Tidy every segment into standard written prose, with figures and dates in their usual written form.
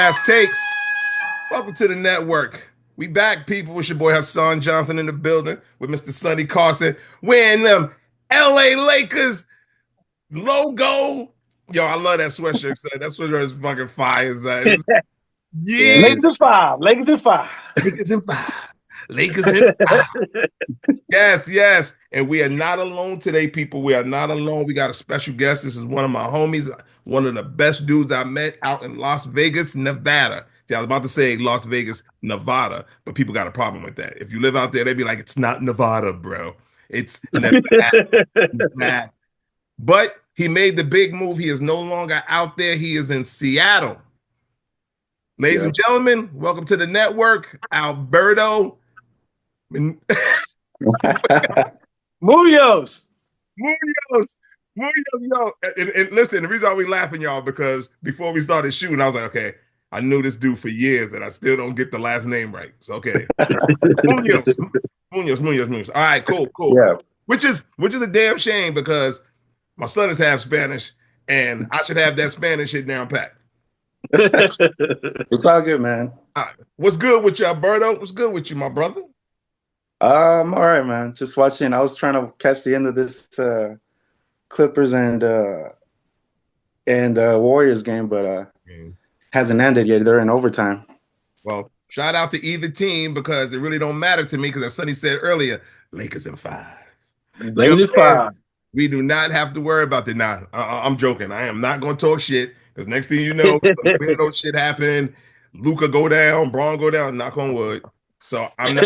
Last Takes. Welcome to the network. We back, people. It's your boy Hassan Johnson in the building with Mr. Sonny Carson wearing them LA Lakers logo. Yo, I love that sweatshirt, son. That sweatshirt is fucking fire, son. Yeah. Lakers in five. Lakers in five. Lakers in five. Lakers in five. Yes, yes. And we are not alone today, people. We are not alone. We got a special guest. This is one of my homies, one of the best dudes I met out in Las Vegas, Nevada. Yeah, I was about to say Las Vegas, Nevada, but people got a problem with that. If you live out there, they'd be like, it's not Nevada, bro. It's Nevada. But he made the big move. He is no longer out there. He is in Seattle. Ladies and gentlemen, welcome to the network, Alberto. Munoz. Yo. And listen, the reason why we laughing, y'all, because before we started shooting, I was like, okay, I knew this dude for years and I still don't get the last name right. So okay. Munoz. All right, cool. Yeah. Which is a damn shame because my son is half Spanish and I should have that Spanish shit down pat. It's all good, man. All right. What's good with you, Alberto? What's good with you, my brother? All right, man. Just watching. I was trying to catch the end of this Clippers and Warriors game, but hasn't ended yet. They're in overtime. Well, shout out to either team because it really don't matter to me because as Sonny said earlier, Lakers in five. Lakers in five. We do not have to worry about that. Nah, I'm joking. I am not going to talk shit because next thing you know, weirdo shit happen. Luka go down, Braun go down. Knock on wood. So I'm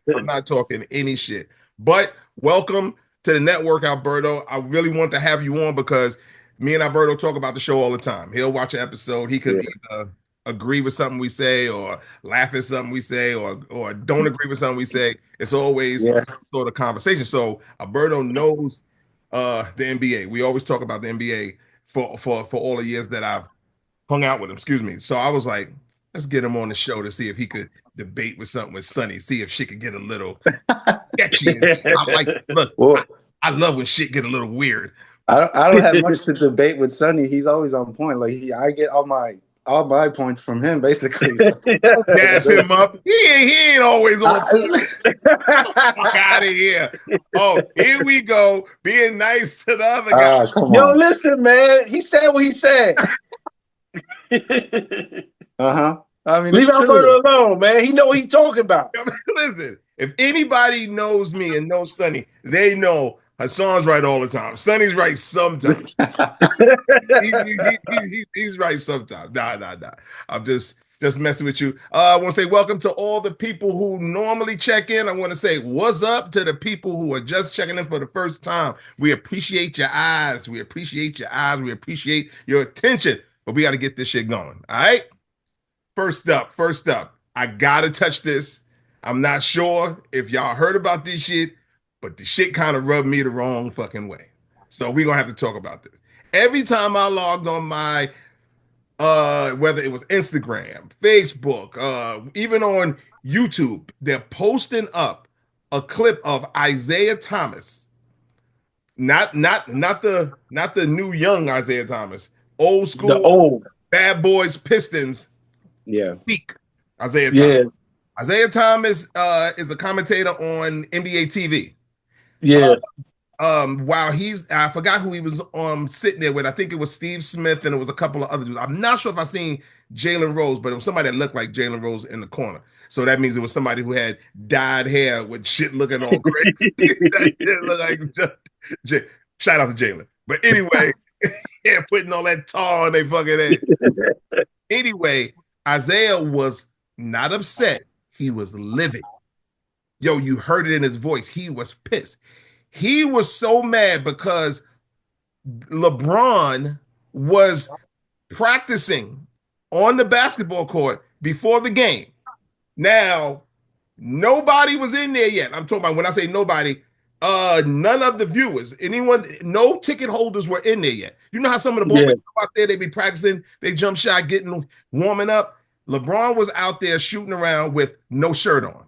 not talking any shit. But welcome to the network, Alberto. I really want to have you on because me and Alberto talk about the show all the time. He'll watch an episode. He could either agree with something we say or laugh at something we say or don't agree with something we say. It's always sort of conversation. So Alberto knows the NBA. We always talk about the NBA for all the years that I've hung out with him. Excuse me. So I was like, let's get him on the show to see if he could debate with something with Sonny, see if shit could get a little sketchy. I love when shit get a little weird. I don't have much to debate with Sonny. He's always on point. Like I get all my points from him, basically. So. Gas him up. He ain't always on point. Fuck out of here. Oh, here we go. Being nice to the other guy. Yo, listen, man. He said what he said. I mean, leave Alberto alone, man. He know what he's talking about. Listen, if anybody knows me and knows Sonny, they know Hassan's right all the time. Sonny's right sometimes. He's right sometimes. Nah. I'm just messing with you. I want to say welcome to all the people who normally check in. I want to say what's up to the people who are just checking in for the first time. We appreciate your eyes. We appreciate your attention. But we got to get this shit going. All right? First up, I gotta touch this. I'm not sure if y'all heard about this shit, but the shit kind of rubbed me the wrong fucking way. So we're gonna have to talk about this. Every time I logged on my whether it was Instagram, Facebook, even on YouTube, they're posting up a clip of Isaiah Thomas. Not the new young Isaiah Thomas, old school, the old Bad Boys Pistons. Yeah. Peak Isaiah Thomas. Yeah. Isaiah Thomas is a commentator on NBA TV. Yeah. While I forgot who he was sitting there with. I think it was Steve Smith and it was a couple of other dudes. I'm not sure if I seen Jalen Rose, but it was somebody that looked like Jalen Rose in the corner. So that means it was somebody who had dyed hair with shit looking all crazy. That shit look like shout out to Jalen. But anyway, yeah, putting all that tar on their fucking head. Anyway, Isaiah was not upset. He was livid. Yo, you heard it in his voice. He was pissed. He was so mad because LeBron was practicing on the basketball court before the game. Now, nobody was in there yet. I'm talking about when I say nobody, none of the viewers, no ticket holders were in there yet. You know how some of the boys go out there, they be practicing, they jump shot, warming up. LeBron was out there shooting around with no shirt on.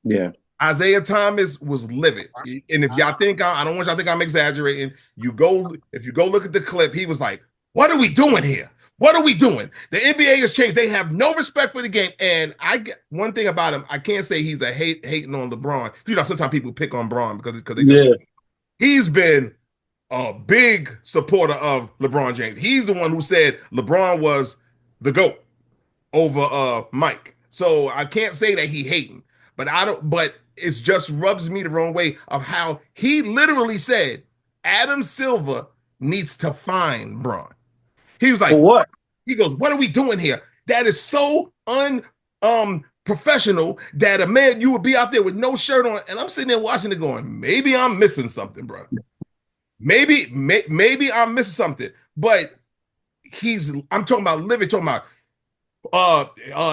Yeah. Isaiah Thomas was livid. And if y'all think I don't want y'all to think I'm exaggerating, if you go look at the clip, he was like, "What are we doing here? What are we doing? The NBA has changed. They have no respect for the game. And I get one thing about him. I can't say he's a hating on LeBron. You know, sometimes people pick on Braun because they just Yeah. he's been a big supporter of LeBron James. He's the one who said LeBron was the GOAT over Mike. So I can't say that he hating, but it's just rubs me the wrong way of how he literally said Adam Silver needs to find Braun. He was For like, what? he goes, what are we doing here? That is so professional that a man, you would be out there with no shirt on. And I'm sitting there watching it going, maybe I'm missing something, bro. Maybe I'm missing something. But I'm talking about living, talking about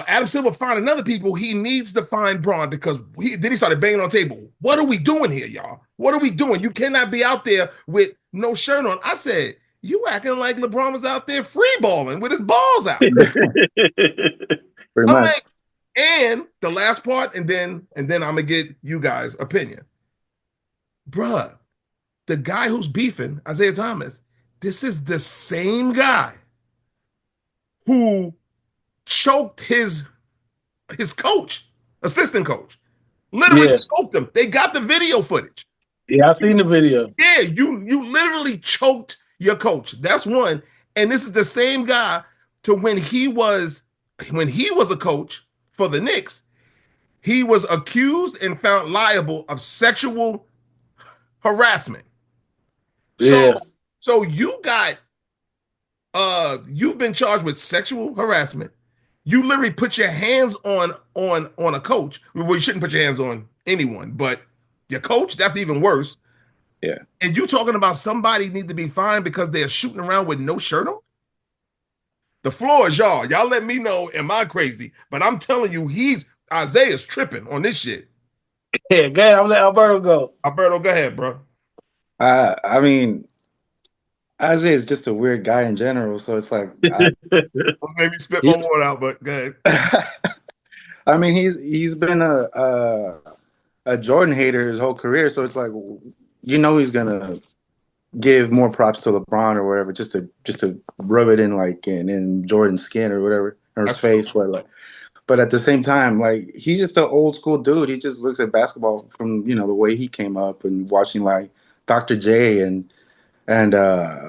Adam Silver finding other people. He needs to find Braun because then he started banging on the table. What are we doing here, y'all? What are we doing? You cannot be out there with no shirt on. I said, you acting like LeBron was out there free balling with his balls out. Pretty I'm much. like, and the last part, and then I'm gonna get you guys' opinion. Bruh, the guy who's beefing, Isaiah Thomas, this is the same guy who choked his coach, assistant coach. Literally choked him. They got the video footage. Yeah, I've seen the video. Yeah, you literally choked your coach. That's one. And this is the same guy to when he was a coach for the Knicks, he was accused and found liable of sexual harassment. Yeah. So you got you've been charged with sexual harassment. You literally put your hands on a coach. Well, you shouldn't put your hands on anyone, but your coach, that's even worse. Yeah. And you talking about somebody need to be fined because they're shooting around with no shirt on? The floor is y'all. Y'all let me know, am I crazy? But I'm telling you, Isaiah's tripping on this shit. Yeah, go ahead. I'll let Alberto go. Alberto, go ahead, bro. I mean, Isaiah is just a weird guy in general, so it's like Maybe spit my word out, but go ahead. I mean, he's been a Jordan hater his whole career, so it's like he's gonna give more props to LeBron or whatever, just to rub it in like in Jordan's skin or whatever, or his face, but at the same time, like he's just an old school dude. He just looks at basketball from the way he came up and watching like Dr. J and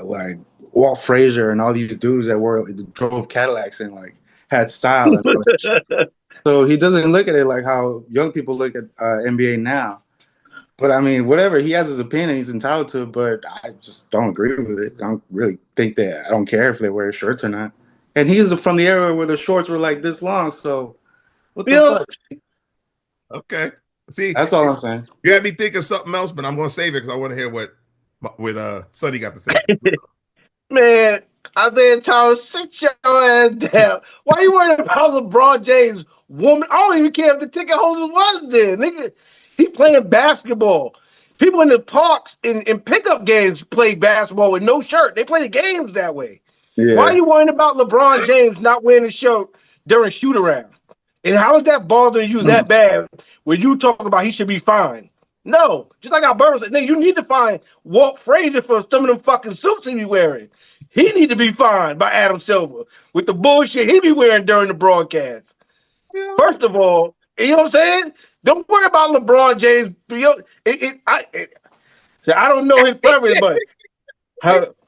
like Walt Frazier and all these dudes that drove Cadillacs and like had style and all that shit. So he doesn't look at it like how young people look at NBA now. But I mean, whatever, he has his opinion, he's entitled to it, but I just don't agree with it. I don't really think that. I don't care if they wear shirts or not. And he's from the era where the shorts were like this long, so what the fuck? Okay. See, that's all I'm saying. You had me thinking something else, but I'm going to save it because I want to hear what Sonny got to say. Man, Isaiah Thomas, sit your ass down. Why are you worried about LeBron James? Woman, I don't even care if the ticket holders was there, nigga. He playing basketball. People in the parks in pickup games play basketball with no shirt. They play the games that way. Yeah. Why are you worrying about LeBron James not wearing a shirt during shoot around? And how is that bothering you that bad when you talk about he should be fined? No, just like Alberto said, nigga, you need to find Walt Frazier for some of them fucking suits he be wearing. He need to be fined by Adam Silver with the bullshit he be wearing during the broadcast. Yeah. First of all, you know what I'm saying? Don't worry about LeBron James. I don't know his preference, but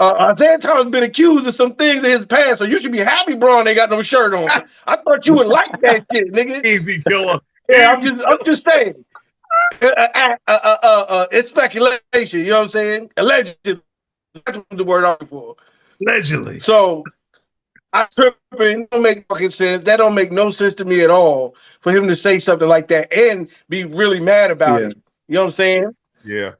Isaiah Thomas been accused of some things in his past, so you should be happy Braun ain't got no shirt on. I thought you would like that shit, nigga. Easy killer. Yeah, I'm just saying. It's speculation, you know what I'm saying? Allegedly. That's the word I'm for. Allegedly. So I tripping, don't make fucking sense. That don't make no sense to me at all for him to say something like that and be really mad about it. You know what I'm saying? Yeah.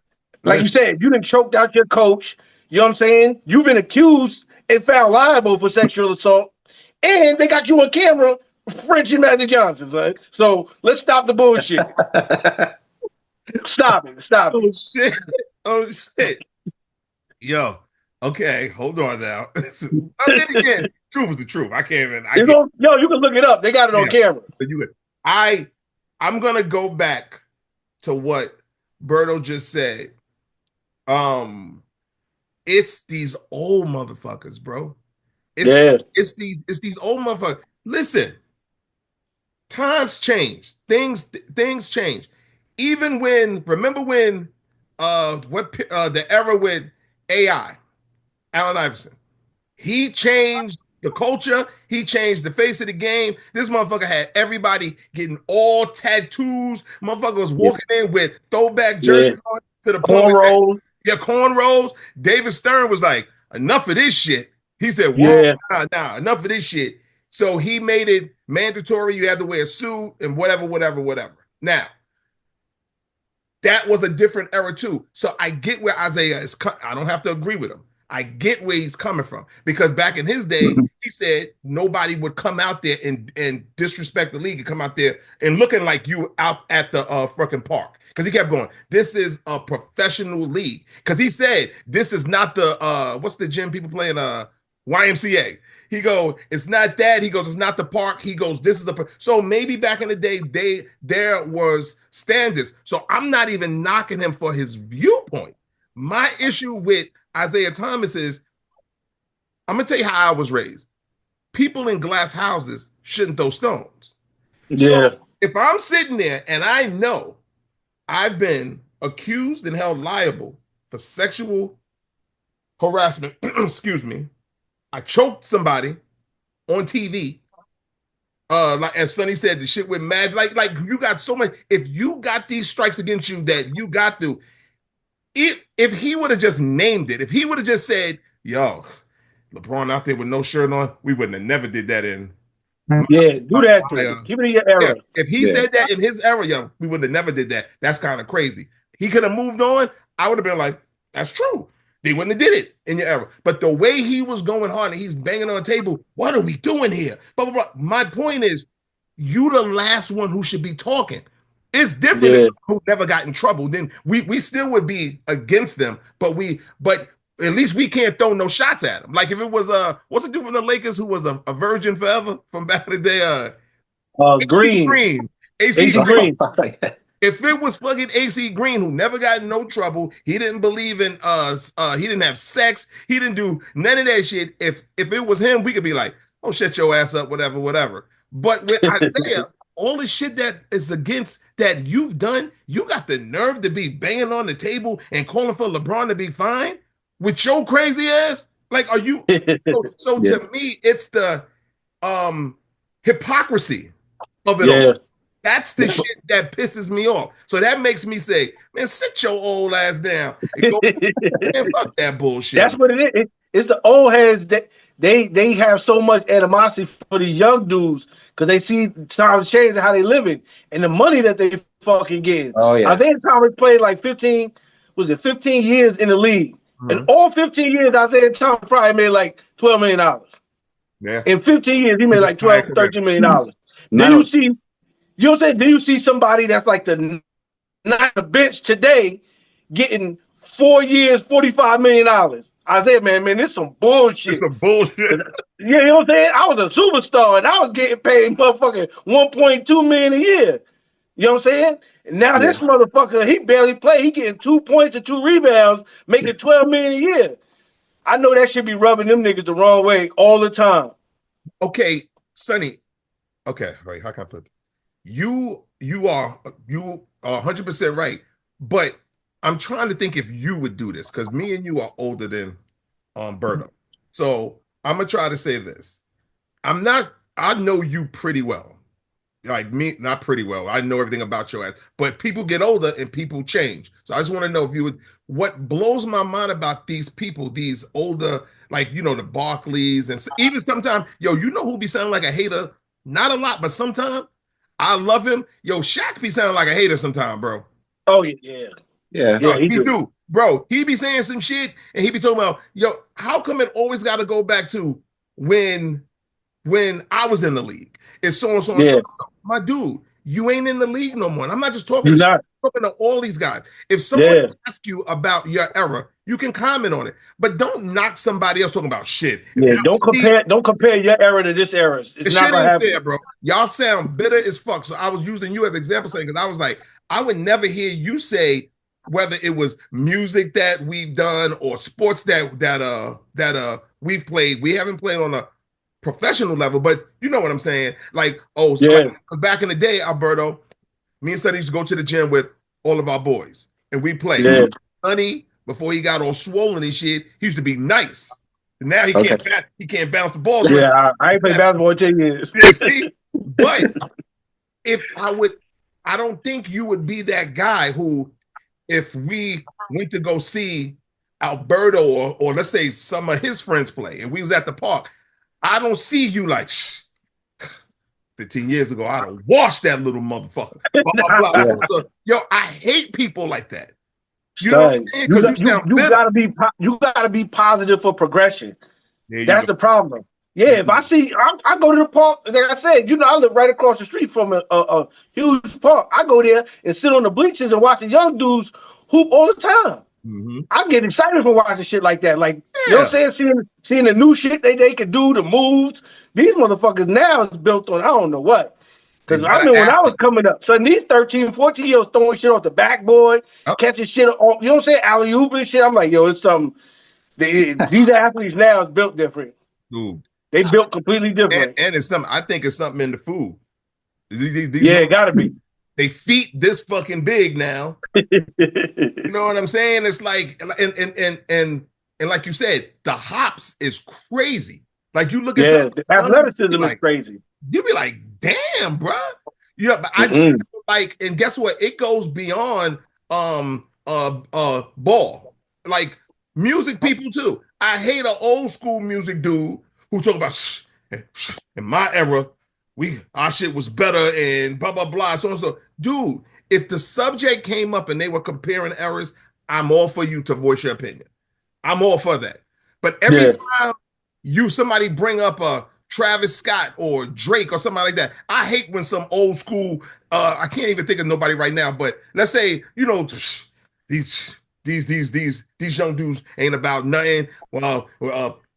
Like you said, you done choked out your coach. You know what I'm saying? You've been accused and found liable for sexual assault, and they got you on camera Frenching Magic Johnson, son. So let's stop the bullshit. Stop it. Oh shit. Yo. Okay, hold on now. Then again, truth is the truth. I can't even. You can look it up. They got it on camera. I'm gonna go back to what Berto just said. It's these old motherfuckers, bro. It's these old motherfuckers. Listen, times change. Things change. Even remember when the era with AI, Allen Iverson. He changed the culture. He changed the face of the game. This motherfucker had everybody getting all tattoos. Motherfucker was walking in with throwback jerseys on to the point cornrows. Cornrows. David Stern was like, enough of this shit. He said, whoa, nah, enough of this shit. So he made it mandatory. You had to wear a suit and whatever. Now, that was a different era too. So I get where Isaiah is. I don't have to agree with him. I get where he's coming from because back in his day, he said nobody would come out there and disrespect the league and come out there and looking like you out at the freaking park. Because he kept going, this is a professional league. Because he said this is not the what's the gym people playing YMCA. He goes, it's not that. He goes, it's not the park. He goes, this is the so maybe back in the day there was standards. So I'm not even knocking him for his viewpoint. My issue with Isaiah Thomas is, I'm gonna tell you how I was raised. People in glass houses shouldn't throw stones. So if I'm sitting there and I know I've been accused and held liable for sexual harassment, excuse me, I choked somebody on TV. Like as Sonny said, the shit with mad, like you got so much. If you got these strikes against you that you got through, if he would have just named it, if he would have just said, "Yo, LeBron out there with no shirt on," we wouldn't have never did that in. Do that to keep it in your era. Yeah, if he said that in his era, yo, we would have never did that. That's kind of crazy. He could have moved on. I would have been like, "That's true." They wouldn't have did it in your era. But the way he was going hard and he's banging on the table, what are we doing here? Blah, blah, blah. My point is, you the last one who should be talking. It's different if who never got in trouble. Then we still would be against them, but at least we can't throw no shots at them. Like if it was what's the dude from the Lakers who was a virgin forever from back in the day? Green. AC Green. If it was fucking AC Green who never got in no trouble, he didn't believe in he didn't have sex, he didn't do none of that shit. If it was him, we could be like, oh, shut your ass up, whatever. But with Isaiah, all the shit that is against that you've done, you got the nerve to be banging on the table and calling for LeBron to be fine with your crazy ass. Like, are you? So to me, it's the hypocrisy of it all. That's the shit that pisses me off. So that makes me say, man, sit your old ass down and go and fuck that bullshit. That's what it is. It's the old heads that they have so much animosity for these young dudes because they see times change and how they living and the money that they fucking getting. Oh yeah. Isaiah Thomas played like 15 years in the league. Mm-hmm. And all 15 years, Isaiah Thomas probably made like $12 million. Yeah. In 15 years, he made like $12, $13 million. Then you see, you know what I'm saying? Then you see somebody that's like the bench today getting 4 years, $45 million. Isaiah, man, this is some bullshit. It's some bullshit. Yeah, you know what I'm saying? I was a superstar and I was getting paid motherfucking $1.2 million a year. You know what I'm saying? And now this motherfucker, he barely play. He getting 2 points and 2 rebounds, making $12 million a year. I know that should be rubbing them niggas the wrong way all the time. Okay, Sonny. Okay, wait, how can I put it? You are 100% right, but I'm trying to think if you would do this because me and you are older than Berto. So I'm gonna try to say this. I know you pretty well. Like me, not pretty well. I know everything about your ass, but people get older and people change. So I just want to know if you would. What blows my mind about these people, these older, like the Barclays, and even sometimes, you know who be sounding like a hater? Not a lot, but sometimes I love him. Shaq be sounding like a hater sometimes, bro. Oh yeah. He do, bro. He be saying some shit, and he be talking about, how come it always got to go back to when I was in the league? It's so and so and so. My dude, you ain't in the league no more. And I'm not just talking to I'm talking to all these guys. If someone asks you about your era, you can comment on it, but don't knock somebody else talking about shit. Yeah, don't compare your era to this era. It's not gonna happen, fair, bro. Y'all sound bitter as fuck. So I was using you as an example saying because I was like, I would never hear you say whether it was music that we've done or sports that we've played. We haven't played on a professional level, but you know what I'm saying. Like, like back in the day, Alberto, me and Sonny used to go to the gym with all of our boys, and we played. Yeah. Sonny, before he got all swollen and shit, he used to be nice. Now he can't bounce the ball. Yeah, I ain't played basketball in 10 years. Yeah, see? But I don't think you would be that guy who, if we went to go see Alberto or let's say some of his friends play, and we was at the park, I don't see you like, 15 years ago, I don't wash that little motherfucker. So, yo, I hate people like that. You know what I'm saying? Because you gotta be positive for progression. That's the problem. Yeah, if I see, I go to the park. Like I said, I live right across the street from a huge park. I go there and sit on the bleachers and watch the young dudes hoop all the time. Mm-hmm. I get excited for watching shit like that. Like, you know what I'm saying? Seeing the new shit they can do, the moves. These motherfuckers now is built on I don't know what. Because I remember when I was coming up, so these 13, 14-year-olds throwing shit off the backboard, catching shit on, you know what I'm saying? Alley-oop and shit. I'm like, yo, it's something. These athletes now is built different. Dude. They built completely different. And it's something, I think it's something in the food. It gotta be. They feet this fucking big now. You know what I'm saying? It's like, and like you said, the hops is crazy. Like you look at the athleticism is crazy. You be like, damn, bro. Yeah, but I just like, and guess what? It goes beyond ball. Like music people too. I hate an old school music dude who talk about in my era, our shit was better and blah blah blah. So and so. Dude, if the subject came up and they were comparing errors, I'm all for you to voice your opinion. I'm all for that. But every time somebody bring up a Travis Scott or Drake or somebody like that, I hate when some old school, I can't even think of nobody right now, but let's say, these young dudes ain't about nothing. Well,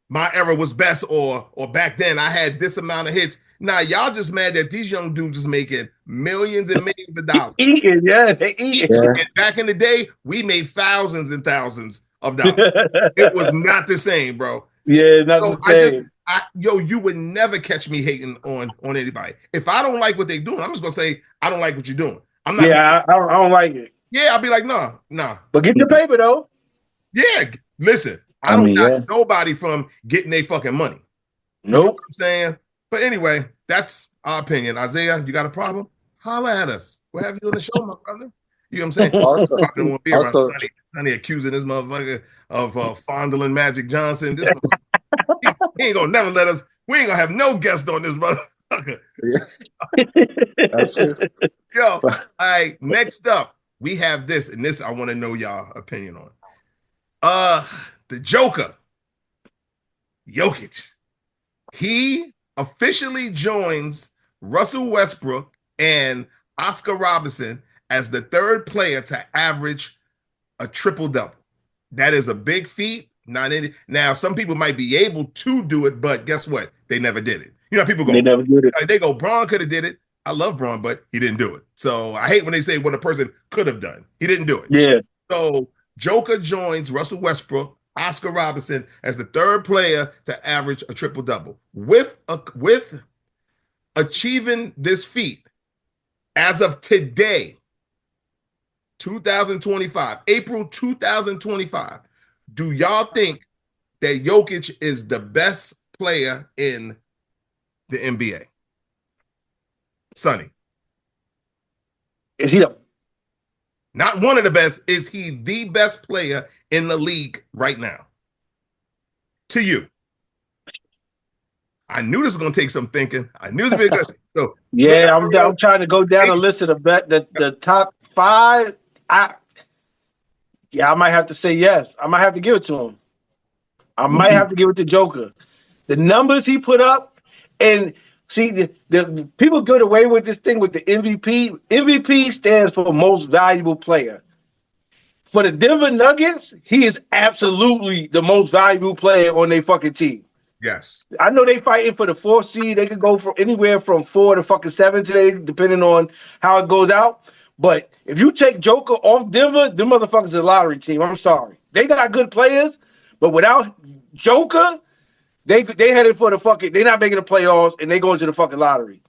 my era was best, or back then I had this amount of hits. Nah, y'all just mad that these young dudes is making millions and millions of dollars. They eating. And back in the day, we made thousands and thousands of dollars. It was not the same, bro. Yeah, not the same. You would never catch me hating on anybody. If I don't like what they're doing, I'm just gonna say I don't like what you're doing. I'm not. Yeah, I don't like it. Yeah, I'll be like, nah. But get your paper though. Yeah, listen, I don't knock nobody from getting their fucking money. Nope. You know what I'm saying? But anyway, that's our opinion. Isaiah, you got a problem? Holla at us. We'll have you on the show, my brother. You know what I'm saying? Also, I don't want to be around Sonny accusing this motherfucker of fondling Magic Johnson. This he ain't gonna never let us. We ain't gonna have no guest on this motherfucker. That's true. Yo, all right. Next up, we have this, and this I want to know y'all opinion on. The Joker, Jokic. He officially joins Russell Westbrook and Oscar Robertson as the third player to average a triple-double. That is a big feat. Now, some people might be able to do it, but guess what? They never did it. People go, they never did it. They go, Braun could have did it. I love Braun, but he didn't do it. So I hate when they say what a person could have done. He didn't do it. Yeah. So Joker joins Russell Westbrook, Oscar Robertson as the third player to average a triple-double. With achieving this feat, as of today, 2025, April 2025, do y'all think that Jokic is the best player in the NBA? Sonny. Is he not one of the best? Is he the best player in the league right now? To you. I knew this was going to take some thinking. I knew this was going to be good. So, yeah, I'm trying to go down a list of the top five. I might have to say yes. I might have to give it to him. I might have to give it to Joker. The numbers he put up, and see, the people get away with this thing with the MVP. MVP stands for most valuable player. For the Denver Nuggets, he is absolutely the most valuable player on their fucking team. Yes. I know they fighting for the 4th seed. They could go from anywhere from 4 to fucking 7 today, depending on how it goes out. But if you take Joker off Denver, them motherfuckers are a lottery team. I'm sorry. They got good players, but without Joker, they headed for the fucking. They're not making the playoffs, and they going to the fucking lottery.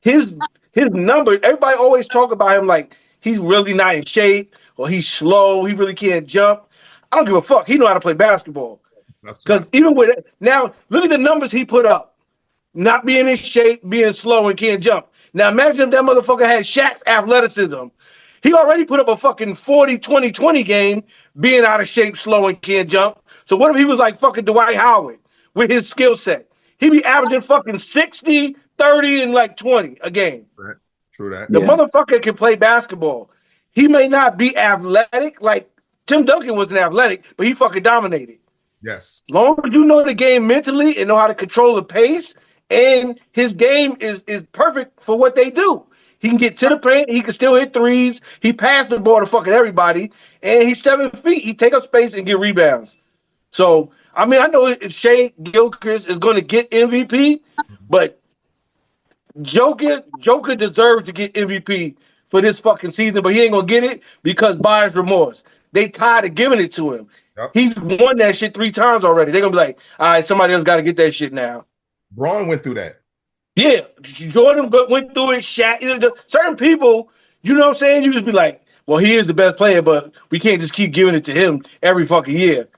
His number. Everybody always talk about him like he's really not in shape or he's slow. He really can't jump. I don't give a fuck. He know how to play basketball. Because even with it, now look at the numbers he put up. Not being in shape, being slow, and can't jump. Now imagine if that motherfucker had Shaq's athleticism. He already put up a fucking 40-20-20 game being out of shape, slow, and can't jump. So what if he was like fucking Dwight Howard with his skill set? He'd be averaging fucking 60, 30, and like 20 a game. Right. True that. The motherfucker can play basketball. He may not be athletic like Tim Duncan wasn't athletic, but he fucking dominated. Yes. As long as you know the game mentally and know how to control the pace, and his game is perfect for what they do. He can get to the paint. He can still hit threes. He passed the ball to fucking everybody. And he's 7 feet. He take up space and get rebounds. So, I mean, I know Shea Gilchrist is going to get MVP, but Joker deserves to get MVP for this fucking season, but he ain't going to get it because buyer's remorse. They tired of giving it to him. Yep. He's won that shit 3 times already. They're going to be like, all right, somebody else got to get that shit now. Braun went through that. Yeah, Jordan went through it. Shaq, certain people, you know what I'm saying? You just be like, well, he is the best player, but we can't just keep giving it to him every fucking year.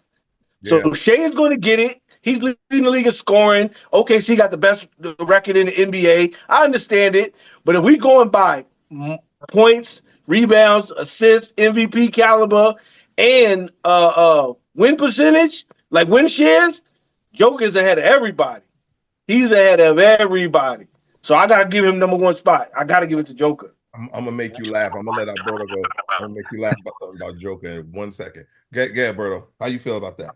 Yeah. So Shea is going to get it. He's leading the league in scoring. OKC got the best record in the NBA. I understand it. But if we going by points, rebounds, assists, MVP caliber, and win percentage, like win shares, Joker's ahead of everybody. He's ahead of everybody. So I got to give him number 1 spot. I got to give it to Joker. I'm going to make you laugh. I'm going to let Alberto go. I'm going to make you laugh about something about Joker in 1 second. Get Alberto. How you feel about that?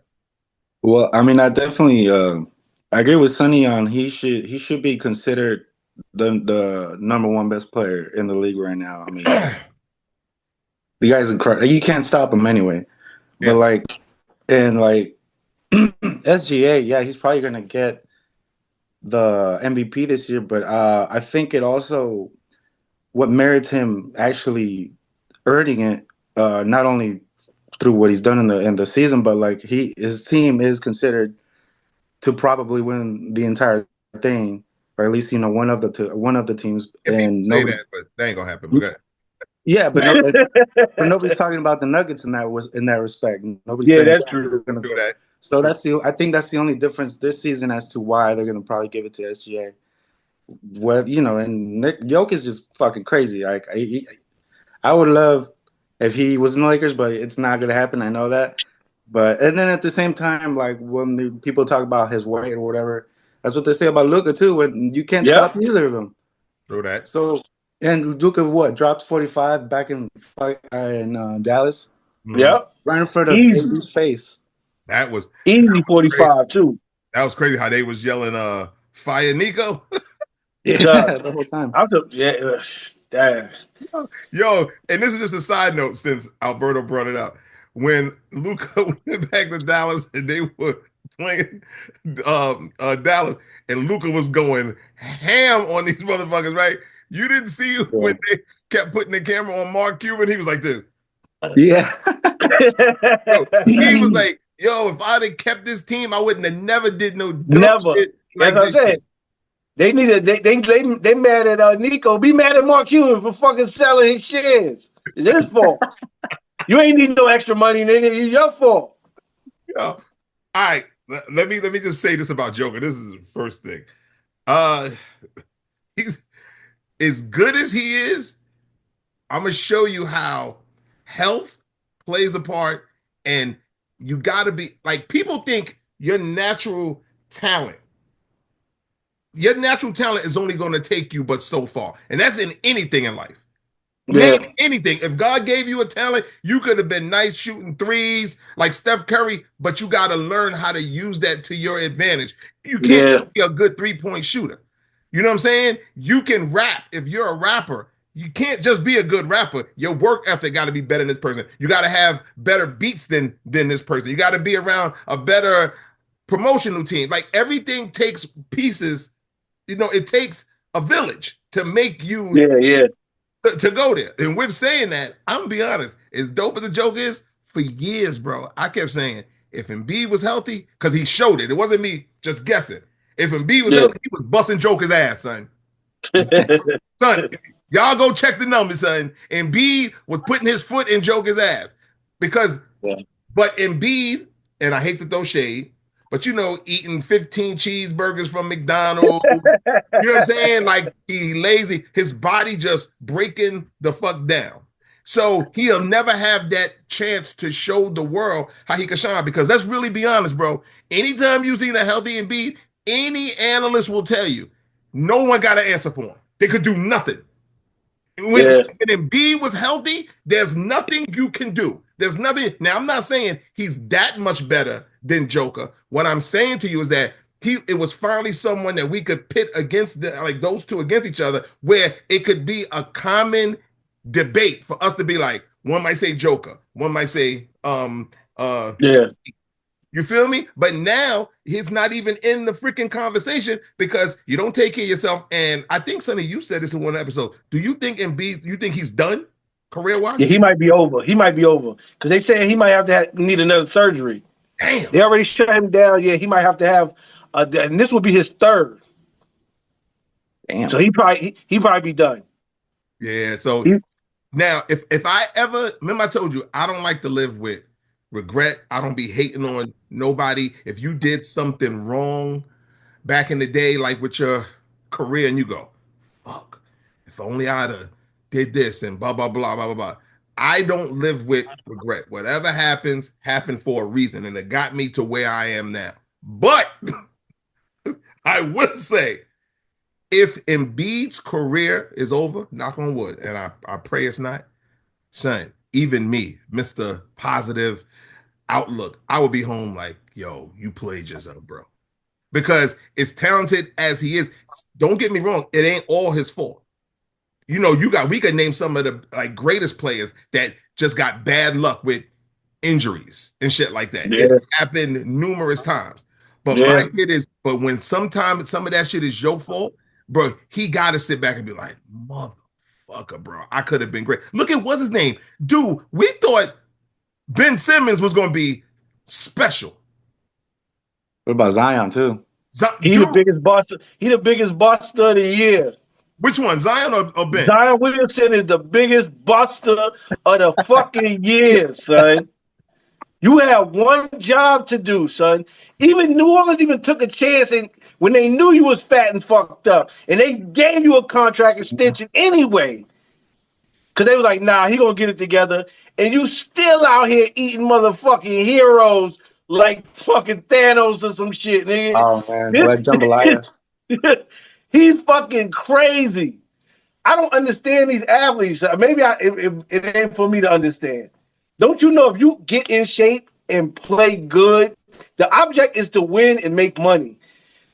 Well, I mean, I definitely I agree with Sonny on he should be considered the number 1 best player in the league right now. I mean, the guy's incredible. You can't stop him anyway. Yeah. But like SGA, yeah, he's probably going to get the MVP this year, but I think it also what merits him actually earning it, not only through what he's done in the season, but like his team is considered to probably win the entire thing, or at least one of the teams. If and say that, but that ain't gonna happen. Yeah, but nobody's talking about the Nuggets in that respect. Nobody's saying that's true. Do that. So I think that's the only difference this season as to why they're going to probably give it to SGA. Well, and Nick Jokic is just fucking crazy. Like I would love if he was in the Lakers, but it's not going to happen. I know that. And then at the same time, like when people talk about his weight or whatever, that's what they say about Luka too. When you can't stop either of them. True that. So and Luka drops 45 back in Dallas. Yep, right in front of AD's face. That was easy 45 too. That was crazy how they was yelling fire Nico. Yeah, the whole time. Damn. Yo, and this is just a side note since Alberto brought it up. When Luka went back to Dallas and they were playing Dallas and Luka was going ham on these motherfuckers, right? You didn't see when they kept putting the camera on Mark Cuban, he was like this. Yeah. He was like, yo, if I'd have kept this team, I wouldn't have never did no shit like this. Shit. They mad at Nico. Be mad at Mark Cuban for fucking selling his shares. It's his fault. You ain't need no extra money, nigga. It's your fault. Yo, all right. Let me just say this about Joker. This is the first thing. He's as good as he is. I'm gonna show you how health plays a part, and you got to be like people think your natural talent is only going to take you but so far, and that's in anything in life. Name anything. If God gave you a talent, you could have been nice shooting threes like Steph Curry, but you got to learn how to use that to your advantage. You can't just be a good 3-point shooter. You know what I'm saying? You can rap. If you're a rapper, you can't just be a good rapper. Your work ethic got to be better than this person. You got to have better beats than this person. You got to be around a better promotional team. Like everything takes pieces. It takes a village to make you to go there. And with saying that, I'm gonna be honest, as dope as the joke is, for years, bro, I kept saying if Embiid was healthy, because he showed it. It wasn't me just guessing. If Embiid was healthy, he was busting Joker's ass, son. Son, y'all go check the numbers, son. Embiid was putting his foot in Joker's ass. Because, but Embiid, and I hate to throw shade, but eating 15 cheeseburgers from McDonald's, you know what I'm saying? Like, he lazy, his body just breaking the fuck down. So he'll never have that chance to show the world how he can shine. Because let's really be honest, bro. Anytime you see a healthy Embiid, any analyst will tell you, no one got an answer for him. They could do nothing. When Embiid was healthy, there's nothing you can do. There's nothing. Now, I'm not saying he's that much better than Joker. What I'm saying to you is that it was finally someone that we could pit against those two against each other, where it could be a common debate for us to be like, one might say Joker, one might say you feel me? But now he's not even in the freaking conversation because you don't take care of yourself. And I think, Sonny, you said this in one episode. Do you think Embiid, you think he's done career-wise? Yeah, he might be over. He might be over. Because they say he might have to need another surgery. Damn. They already shut him down. Yeah, he might have to have, and this will be his third. Damn. So he probably be done. Yeah, so now if I ever, remember I told you, I don't like to live with regret. I don't be hating on nobody. If you did something wrong back in the day, like with your career, and you go, fuck, if only I'd have did this and blah, blah, blah, blah, blah, blah. I don't live with regret. Whatever happens, happened for a reason, and it got me to where I am now. But I would say, if Embiid's career is over, knock on wood, and I pray it's not, son, even me, Mr. Positive Outlook, I would be home like, yo, you played yourself, bro. Because as talented as he is, don't get me wrong, it ain't all his fault. We could name some of the greatest players that just got bad luck with injuries and shit like that. Yeah. It's happened numerous times. But my kid is, but when sometimes some of that shit is your fault, bro, he got to sit back and be like, motherfucker, bro, I could have been great. Look at what's his name. Dude, we thought Ben Simmons was going to be special. What about Zion, too? He's the biggest bust. He the biggest buster of the year. Which one, Zion or Ben? Zion Williamson is the biggest buster of the fucking year, son. You have one job to do, son. Even New Orleans even took a chance when they knew you was fat and fucked up, and they gave you a contract extension anyway. Because they were like, nah, he gonna get it together. And you still out here eating motherfucking heroes like fucking Thanos or some shit, nigga. Oh, man. Like jambalaya. He's fucking crazy. I don't understand these athletes. Maybe it ain't for me to understand. Don't you know if you get in shape and play good, the object is to win and make money.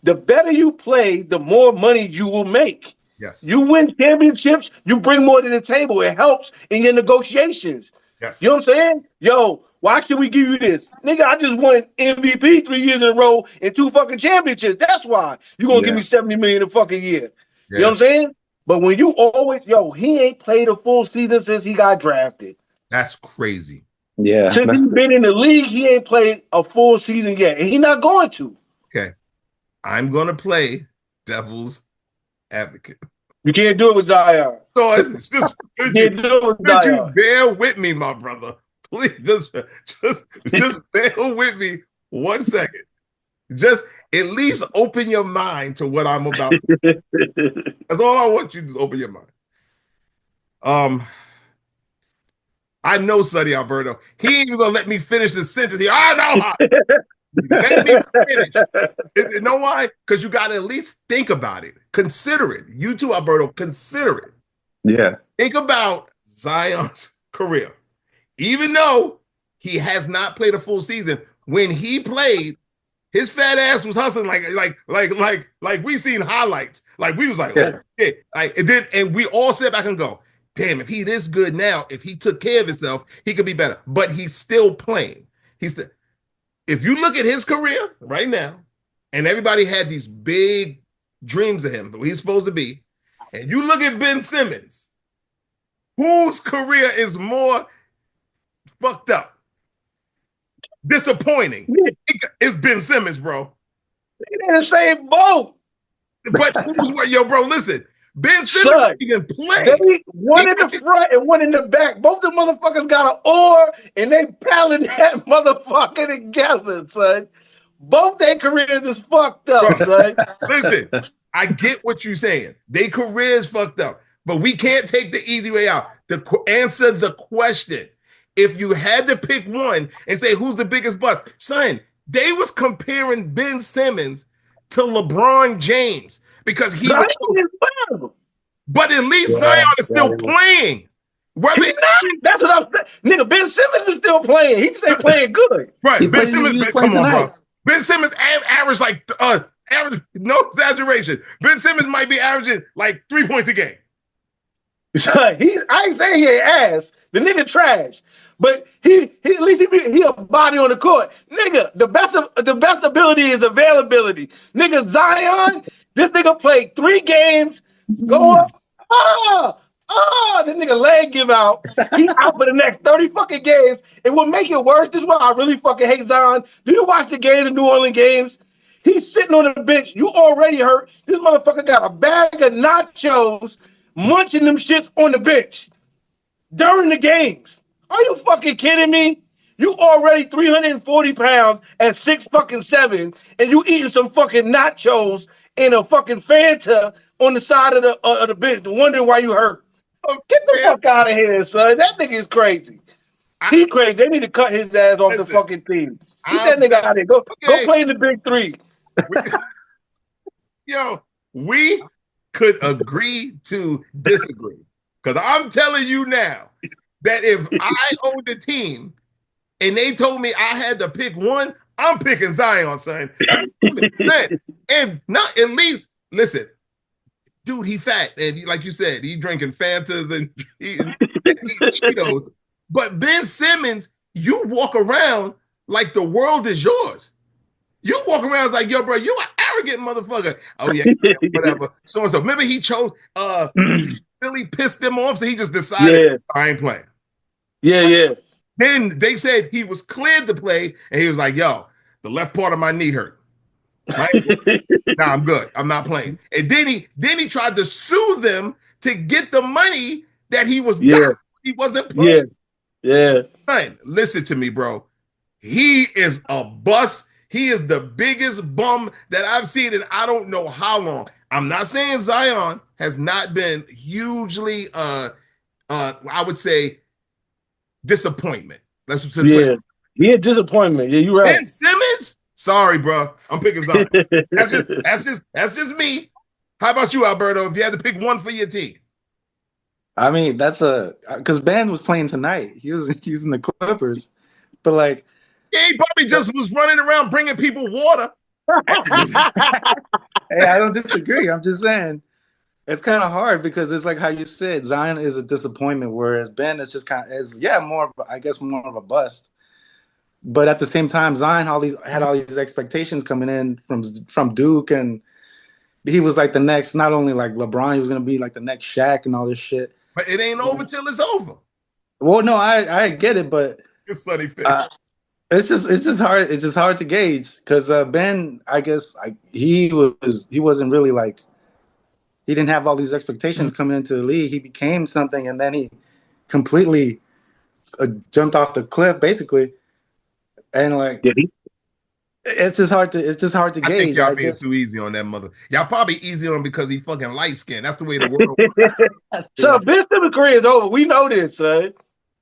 The better you play, the more money you will make. Yes. You win championships, you bring more to the table. It helps in your negotiations. Yes. You know what I'm saying? Yo, why should we give you this? Nigga, I just won MVP 3 years in a row and 2 fucking championships. That's why you gonna give me $70 million a fucking year. Yeah. You know what I'm saying? But when you always, he ain't played a full season since he got drafted. That's crazy. Yeah. Since he's been in the league, he ain't played a full season yet. And he's not going to. Okay. I'm gonna play devil's advocate. You can't do it with Zion. So it's just could you bear with me, my brother? Please just bear with me 1 second. Just at least open your mind to what I'm about to do. That's all I want you to do, open your mind. I know Sonny Alberto. He ain't even gonna let me finish the sentence. Let me finish. You know why? Because you gotta at least think about it. Consider it. You too, Alberto, consider it. Yeah. Think about Zion's career. Even though he has not played a full season, when he played, his fat ass was hustling like we seen highlights. Like we was like, oh shit. And we all sit back and go, damn, if he this good now, if he took care of himself, he could be better. But he's still playing. If you look at his career right now, and everybody had these big dreams of him, but he's supposed to be, and you look at Ben Simmons, Whose career is more fucked up? Disappointing. It's Ben Simmons, bro. They in the same boat. But who's what? Yo, bro, listen. Ben Simmons can play. They one in the front and one in the back. Both the motherfuckers got an oar and they paddling that motherfucker together, son. Both their careers is fucked up, son. Listen, I get what you're saying. Their careers fucked up, but we can't take the easy way out. Answer the question. If you had to pick one and say who's the biggest bust, son, they was comparing Ben Simmons to LeBron James because he was so, but at least Zion is still playing. Whether he's not, that's what I'm saying. Nigga, Ben Simmons is still playing. He just ain't playing good. Right. Ben Simmons, come on, bro. Ben Simmons average like average, no exaggeration. Ben Simmons might be averaging like 3 points a game. I ain't saying he ain't ass. The nigga trash. But he at least he a body on the court. Nigga, the best ability is availability. Nigga, Zion, this nigga played 3 games, go up, the nigga leg give out. He out for the next 30 fucking games. And what make it worse, this is why I really fucking hate Zion. Do you watch the games, the New Orleans games? He's sitting on the bench. You already hurt. This motherfucker got a bag of nachos, munching them shits on the bench during the games. Are you fucking kidding me? You already 340 pounds at 6'7", and you eating some fucking nachos and a fucking Fanta on the side of the bench, wondering why you hurt. Get the fuck out of here, son. That nigga is crazy. He crazy. They need to cut his ass off the fucking team. Get that nigga out of here. Go play in the Big Three. Yo, we could agree to disagree. Because I'm telling you now that if I owned a team and they told me I had to pick one, I'm picking Zion, son. And not at least, listen, dude, he fat. And he, like you said, he drinking Fantas and eating Cheetos. But Ben Simmons, you walk around like the world is yours. You walk around like, yo, bro, you an arrogant motherfucker. Oh, yeah, whatever. So and so. Remember he chose, really pissed them off, so he just decided, I ain't playing. Yeah. Then they said he was cleared to play, and he was like, yo, the left part of my knee hurt. Right? Nah, I'm good. I'm not playing. And then he tried to sue them to get the money that he was he wasn't playing. Yeah. Right. Listen to me, bro. He is a bust. He is the biggest bum that I've seen in I don't know how long. I'm not saying Zion has not been hugely I would say disappointment. Let's put it. Yeah, disappointment. Yeah, you're right. Ben Simmons? Sorry, bro. I'm picking Zion. That's just me. How about you, Alberto? If you had to pick one for your team. I mean, that's because Ben was playing tonight. He was in the Clippers, but like, yeah, he probably just was running around bringing people water. Hey, I don't disagree. I'm just saying it's kind of hard because it's like how you said, Zion is a disappointment, whereas Ben is just kind of more of a bust. But at the same time, Zion had all these expectations coming in from Duke, and he was like the next, not only like LeBron, he was gonna be like the next Shaq and all this shit. But it ain't over till it's over. Well, no, I get it, but it's sunny face. It's just hard. It's just hard to gauge because Ben, I guess, he wasn't really like, he didn't have all these expectations coming into the league. He became something, and then he completely jumped off the cliff, basically. And like, it's just hard to gauge. I think y'all being too easy on that mother. Y'all probably easy on him because he fucking light skinned. That's the way the world works. So Ben Simmons' career is over. We know this, son.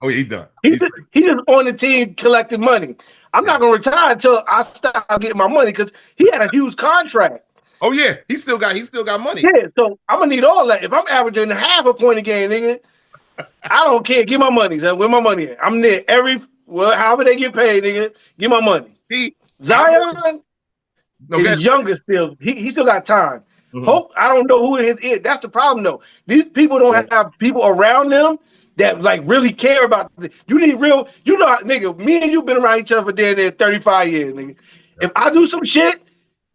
Oh, yeah, he done. He just on the team collecting money. I'm not gonna retire until I stop getting my money because he had a huge contract. Oh yeah, he still got money. Yeah, so I'm gonna need all that. If I'm averaging half a point a game, nigga, I don't care. Give my money, son. Where my money at? I'm there however they get paid, nigga. Give my money. See, Zion is younger still. He still got time. Mm-hmm. Hope I don't know who it is. That's the problem though. These people don't have people around them that like really care about this. You need real, nigga, me and you been around each other for damn near 35 years, nigga. If I do some shit,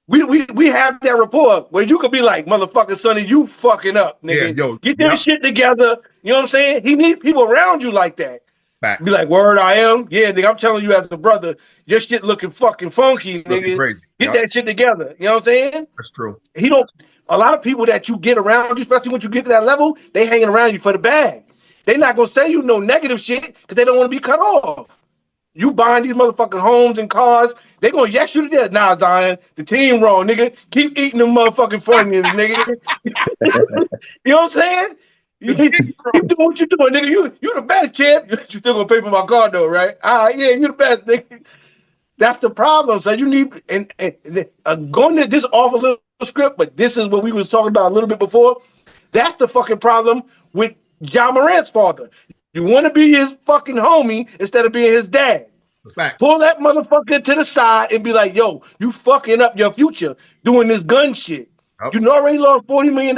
We have that rapport where you could be like, motherfucker, Sonny, you fucking up, nigga. Yeah, yo, Get your shit together. You know what I'm saying? He need people around you like that. Facts. Be like, word, I am. Yeah, nigga, I'm telling you as a brother, your shit looking fucking funky, Looking nigga. crazy. Get that shit together. You know what I'm saying? That's true. He don't. A lot of people that you get around you, especially when you get to that level, they hanging around you for the bag. They not gonna say you no negative shit because they don't want to be cut off. You buying these motherfucking homes and cars, they gonna yes you to death. Nah, Zion, the team wrong, nigga. Keep eating them motherfucking Funyuns, nigga. You know what I'm saying? You keep doing what you doing, nigga. You the best, champ. You still gonna pay for my car though, right? All right, yeah, you the best, nigga. That's the problem. So you need and going to this off a little script, but this is what we was talking about a little bit before. That's the fucking problem with John Morant's father. You want to be his fucking homie instead of being his dad. Pull that motherfucker to the side and be like, yo, you fucking up your future doing this gun shit. Yep. You already lost $40 million.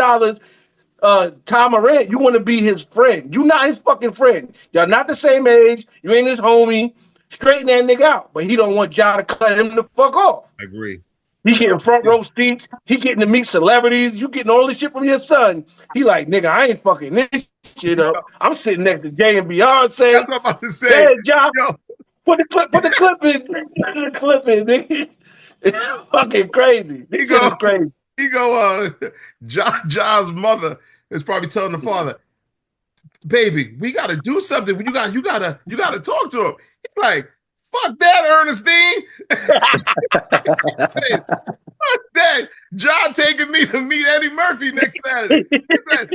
Tom Morant, you want to be his friend. You not his fucking friend. Y'all not the same age. You ain't his homie. Straighten that nigga out. But he don't want y'all to cut him the fuck off. I agree. He getting front row seats. He getting to meet celebrities. You getting all this shit from your son. He like, nigga, I ain't fucking this shit up. I'm sitting next to Jay and Beyonce. That's what I'm about to say. Hey, John, put the clip in. Put the clip in, nigga. It's fucking crazy. This shit is crazy. John's mother is probably telling the father, baby, we gotta do something. You gotta talk to him. He's like, fuck that, Ernestine. Fuck that. John taking me to meet Eddie Murphy next Saturday. I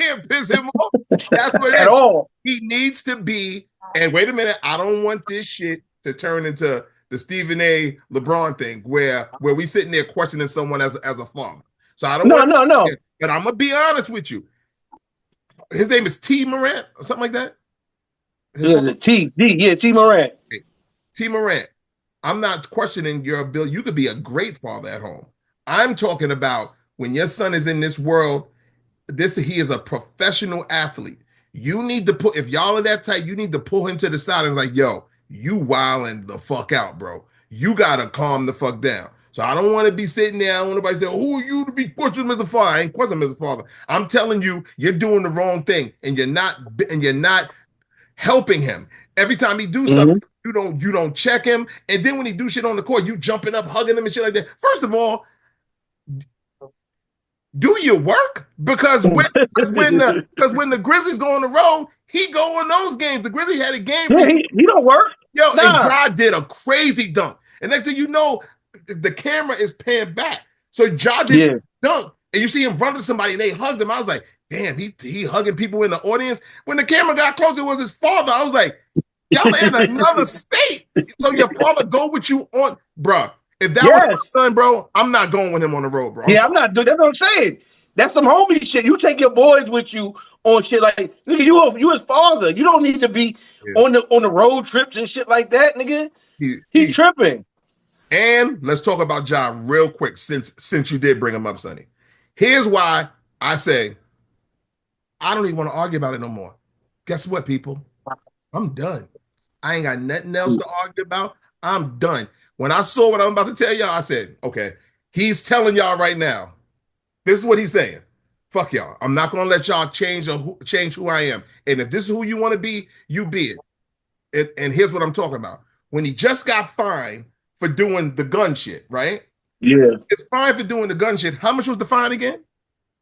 can't piss him off. That's what it is. All. He needs to be, and wait a minute, I don't want this shit to turn into the Stephen A. LeBron thing where we sitting there questioning someone as a father. So I don't No. But I'm gonna be honest with you. His name is T. Morant or something like that. T. Morant. T. Morant. I'm not questioning your ability. You could be a great father at home. I'm talking about when your son is in this world. He is a professional athlete. You need to put, if y'all are that tight, you need to pull him to the side and like, yo, you wilding the fuck out, bro. You gotta calm the fuck down. So I don't want to be sitting there. I don't want nobody to say, who are you to be questioning Mr. Father? I ain't questioning Mr. Father. I'm telling you, you're doing the wrong thing, and you're not helping him. Every time he do something, you don't check him, and then when he do shit on the court, you jumping up, hugging him and shit like that. First of all, do your work because when the Grizzlies go on the road, he go on those games. The Grizzlies had a game. Yeah, he don't work. Yo, and Ja did a crazy dunk, and next thing you know, the camera is panned back. So Ja did a dunk, and you see him run to somebody, and they hugged him. I was like, damn, he hugging people in the audience. When the camera got close, it was his father. I was like, y'all in another state. So your father go with you on, bruh. If that was my son, bro, I'm not going with him on the road, bro. I'm not doing. That's what I'm saying. That's some homie shit. You take your boys with you on shit like, nigga, you his father. You don't need to be on the road trips and shit like that, nigga. He tripping. And let's talk about Ja real quick since you did bring him up, Sonny. Here's why I say I don't even want to argue about it no more. Guess what, people? I'm done. I ain't got nothing else to argue about. I'm done. When I saw what I'm about to tell y'all, I said, okay, he's telling y'all right now. This is what he's saying. Fuck y'all. I'm not going to let y'all change who I am. And if this is who you want to be, you be it. And here's what I'm talking about. When he just got fined for doing the gun shit, right? Yeah. It's fine for doing the gun shit. How much was the fine again?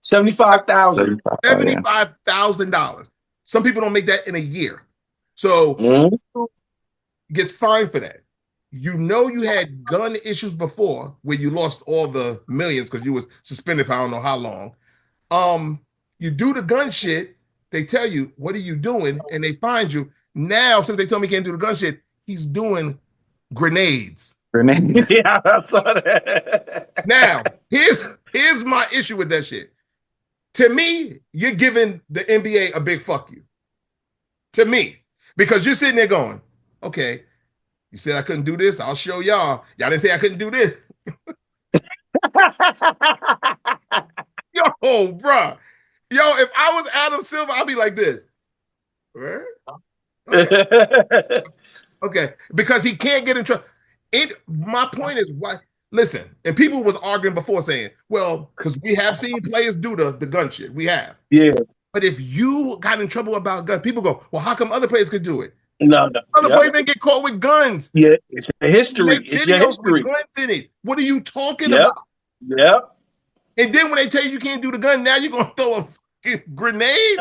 $75,000. $75,000. Some people don't make that in a year. So gets fined for that. You know you had gun issues before where you lost all the millions because you was suspended for I don't know how long. You do the gun shit, they tell you, what are you doing? And they find you. Now, since they told me he can't do the gun shit, he's doing grenades. Yeah, I saw that. Now, here's my issue with that shit. To me, you're giving the NBA a big fuck you. To me. Because you're sitting there going, okay, you said I couldn't do this. I'll show y'all. Y'all didn't say I couldn't do this. Yo, bro. Yo, if I was Adam Silver, I'd be like this. Okay. Okay. Because he can't get in trouble. My point is, why? listen, and people was arguing before saying, well, because we have seen players do the gun shit. We have. Yeah. But if you got in trouble about guns, people go, well, how come other players could do it? No. Other players didn't get caught with guns. Yeah, it's a history. Make It's your videos with history. guns in it. What are you talking Yep. about? Yep. And then when they tell you can't do the gun, now you're gonna throw a fucking grenade?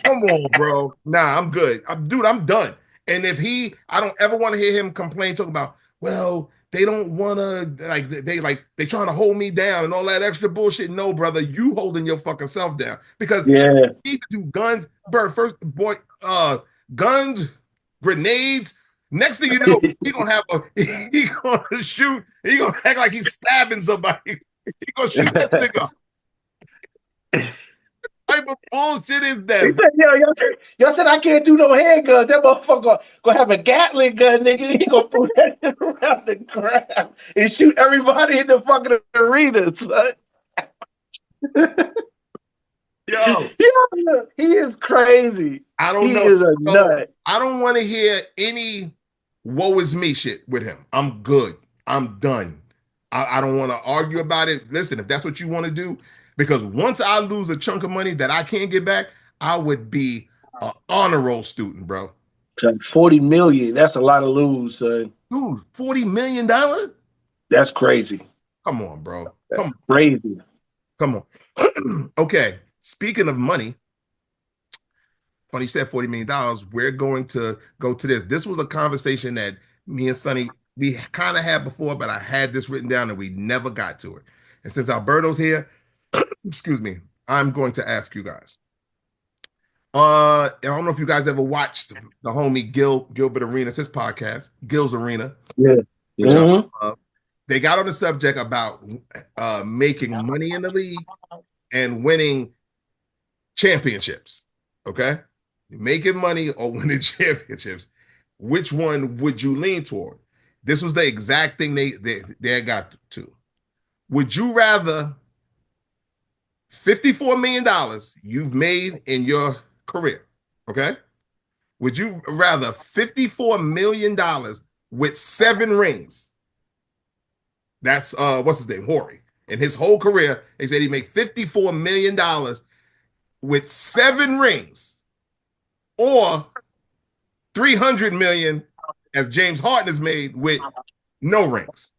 Come on, bro. Nah, I'm good. I'm done. And if I don't ever want to hear him complain, talking about, well, they don't want to, they trying to hold me down and all that extra bullshit. No, brother, you holding your fucking self down. Because you need to do guns, bro, guns, grenades. Next thing you know, he gonna shoot, he gonna act like he's stabbing somebody. He gonna shoot that nigga. What type of bullshit is that? He said, y'all said I can't do no handguns. That motherfucker gonna have a Gatling gun, nigga. He gonna put that shit around the ground and shoot everybody in the fucking arena, son. Yo, he is crazy. I don't know. He is a nut. I don't want to hear any woe is me shit with him. I'm good. I'm done. I don't want to argue about it. Listen, if that's what you want to do, because once I lose a chunk of money that I can't get back, I would be an honor roll student, bro. That's $40 million. That's a lot of lose, son. Dude, $40 million? That's crazy. Come on, bro. That's crazy. Come on. Okay. Speaking of money, funny you said $40 million. We're going to go to this. This was a conversation that me and Sonny, we kind of had before, but I had this written down and we never got to it. And since Alberto's here, excuse me, I'm going to ask you guys. I don't know if you guys ever watched the homie Gilbert Arenas, his podcast, Gil's Arena. Yeah. They got on the subject about making money in the league and winning championships. Okay? Making money or winning championships. Which one would you lean toward? This was the exact thing they got to. Would you rather $54 million you've made in your career, okay? Would you rather $54 million with 7 rings? That's what's his name, Horry. In his whole career, they said he made $54 million with 7 rings, or $300 million, as James Harden has made, with no rings.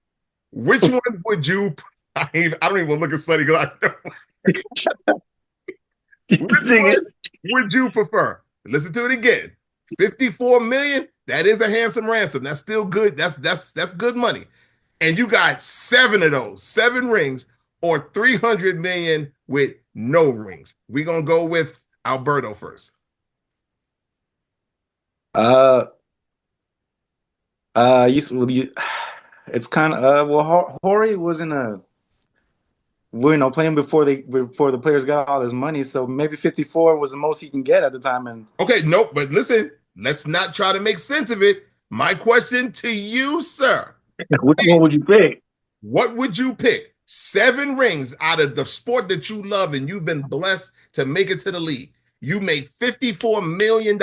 Which one would you? I don't even look at Sonny because I know. Which would you prefer? Listen to it again. $54 million. That is a handsome ransom. That's still good. That's good money. And you got 7 of those, 7 rings, or $300 million with no rings. We're gonna go with Alberto first. It's kind of Horry wasn't playing before the players got all this money, so maybe 54 was the most he can get at the time. And okay, nope, but listen, let's not try to make sense of it. My question to you, sir. Which one would you pick? What would you pick? 7 rings out of the sport that you love and you've been blessed to make it to the league. You made $54 million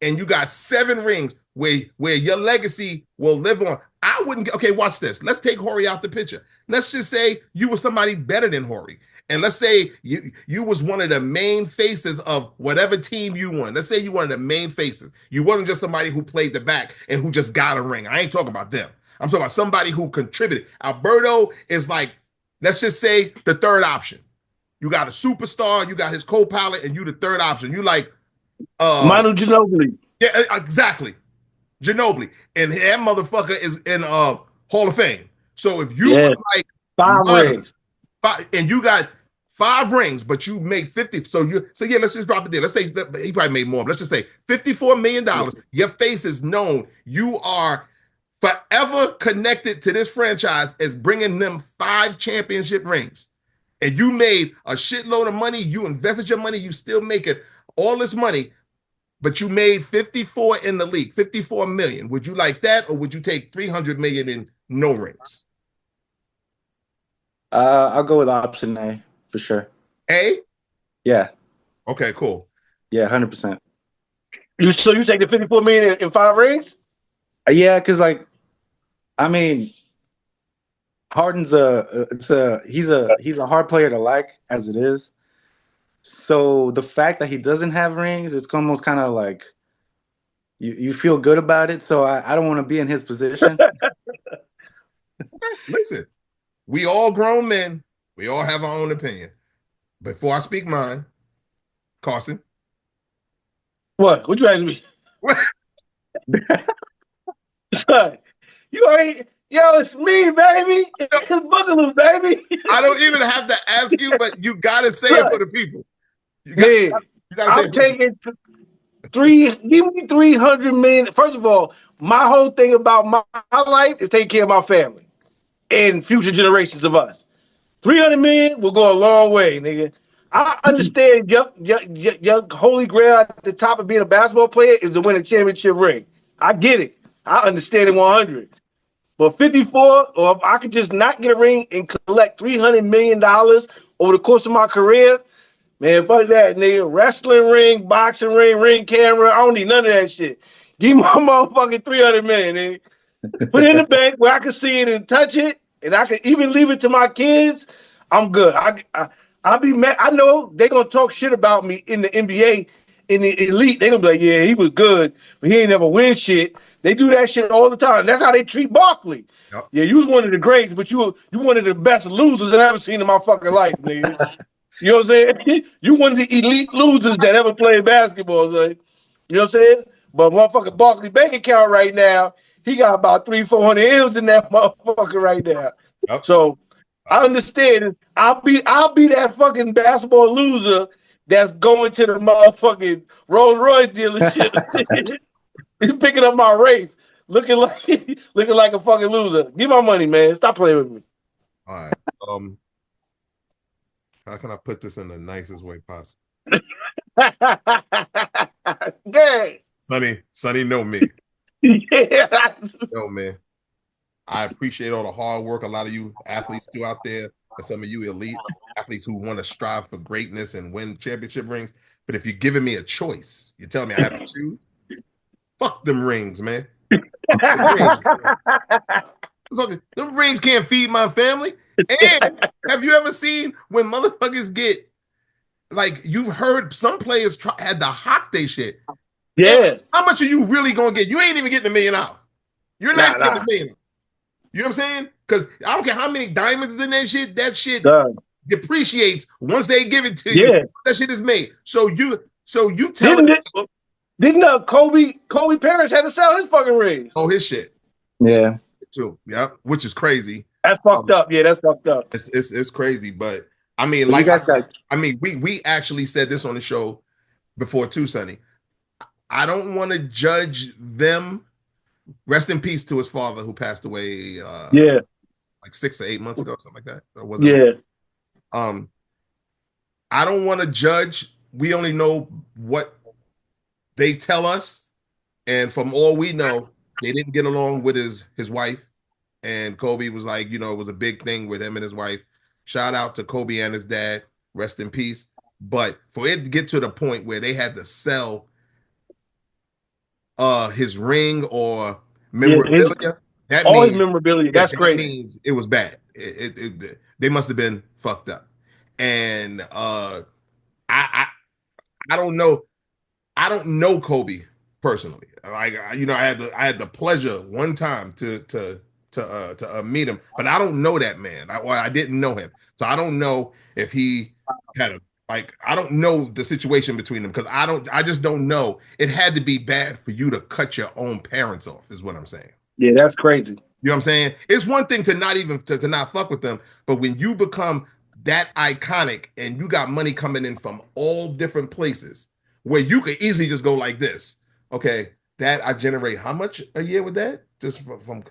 and you got 7 rings where your legacy will live on. I wouldn't. Okay, watch this. Let's take Horry out the picture. Let's just say you were somebody better than Horry. And let's say you was one of the main faces of whatever team you won. Let's say you were one of the main faces. You wasn't just somebody who played the back and who just got a ring. I ain't talking about them. I'm talking about somebody who contributed. Alberto is like, let's just say the third option. You got a superstar, you got his co-pilot, and you the third option. You like Manu Ginobili. Yeah, exactly. Ginobili. And that motherfucker is in Hall of Fame. So if you were like 5 rings. And you got 5 rings, but you make 50. So yeah, let's just drop it there. Let's say he probably made more. But let's just say $54 million. Your face is known. You are forever connected to this franchise as bringing them 5 championship rings. And you made a shitload of money. You invested your money. You still making all this money, but you made 54 in the league, 54 million. Would you like that, or would you take 300 million in no rings? I'll go with option A for sure. A? Yeah. Okay, cool. Yeah, 100%. So you take the 54 million in 5 rings? Yeah, because like I mean, Harden's he's a hard player to like as it is. So the fact that he doesn't have rings, it's almost kind of like you feel good about it. So I don't want to be in his position. Listen, we all grown men. We all have our own opinion. Before I speak mine, Carson. What? What you asking me? Son, you ain't. Yo, it's me, baby. It's Boogaloo, baby. I don't even have to ask you, but you gotta say it for the people. You Man, gotta say I'm it for the people. taking give me 300 million. First of all, my whole thing about my life is taking care of my family and future generations of us. 300 million will go a long way, nigga. I understand your holy grail at the top of being a basketball player is to win a championship ring. I get it. I understand it 100. But 54, or if I could just not get a ring and collect $300 million over the course of my career, man, fuck that, nigga. Wrestling ring, boxing ring, ring camera. I don't need none of that shit. Give me my motherfucking 300 million, nigga. Put it in the bank where I can see it and touch it, and I can even leave it to my kids. I'm good. I'll be mad. I know they're gonna talk shit about me in the NBA, in the elite. They're gonna be like, yeah, he was good, but he ain't never win shit. They do that shit all the time. That's how they treat Barkley. Yep. Yeah, you was one of the greats, but you one of the best losers I've ever seen in my fucking life, nigga. You know what I'm saying? You one of the elite losers that ever played basketball, son. You know what I'm saying? But motherfucking Barkley bank account right now, he got about 300-400 M's in that motherfucker right now. Yep. So I understand. I'll be that fucking basketball loser that's going to the motherfucking Rolls Royce dealership. He's picking up my Wraith, looking like a fucking loser. Give my money, man. Stop playing with me. All right. How can I put this in the nicest way possible? Good. Sonny, know me. Yeah. Yo, man. I appreciate all the hard work a lot of you athletes do out there, and some of you elite athletes who want to strive for greatness and win championship rings. But if you're giving me a choice, you're telling me I have to choose. Fuck them rings, man. Fuck them rings. Them rings can't feed my family. And have you ever seen when motherfuckers get like you've heard some players had to hock they shit? Yeah. How much are you really gonna get? You ain't even getting $1 million. You're not getting $1 million. You know what I'm saying? Because I don't care how many diamonds is in that shit. That shit depreciates once they give it to you. That shit is made. So you tell me. Didn't Kobe Parrish had to sell his fucking rings? Oh, his shit. Yeah. Too. Yeah. Which is crazy. That's fucked up. Yeah, that's fucked up. It's crazy, but I mean, we actually said this on the show before too, Sonny. I don't want to judge them. Rest in peace to his father who passed away. Like 6 or 8 months ago, something like that. Or was it? I don't want to judge. We only know what they tell us, and from all we know, they didn't get along with his wife. And Kobe was like, it was a big thing with him and his wife. Shout out to Kobe and his dad. Rest in peace. But for it to get to the point where they had to sell his ring or memorabilia, his memorabilia. That's great. That means it was bad. They must have been fucked up. And I don't know. I don't know Kobe personally. Like I had the pleasure one time to meet him, but I don't know that man. I didn't know him, so I don't know if he had I don't know the situation between them because I just don't know. It had to be bad for you to cut your own parents off, is what I'm saying. Yeah, that's crazy. You know what I'm saying? It's one thing to not even to not fuck with them, but when you become that iconic and you got money coming in from all different places where you could easily just go like this. Okay, that I generate how much a year with that? Just from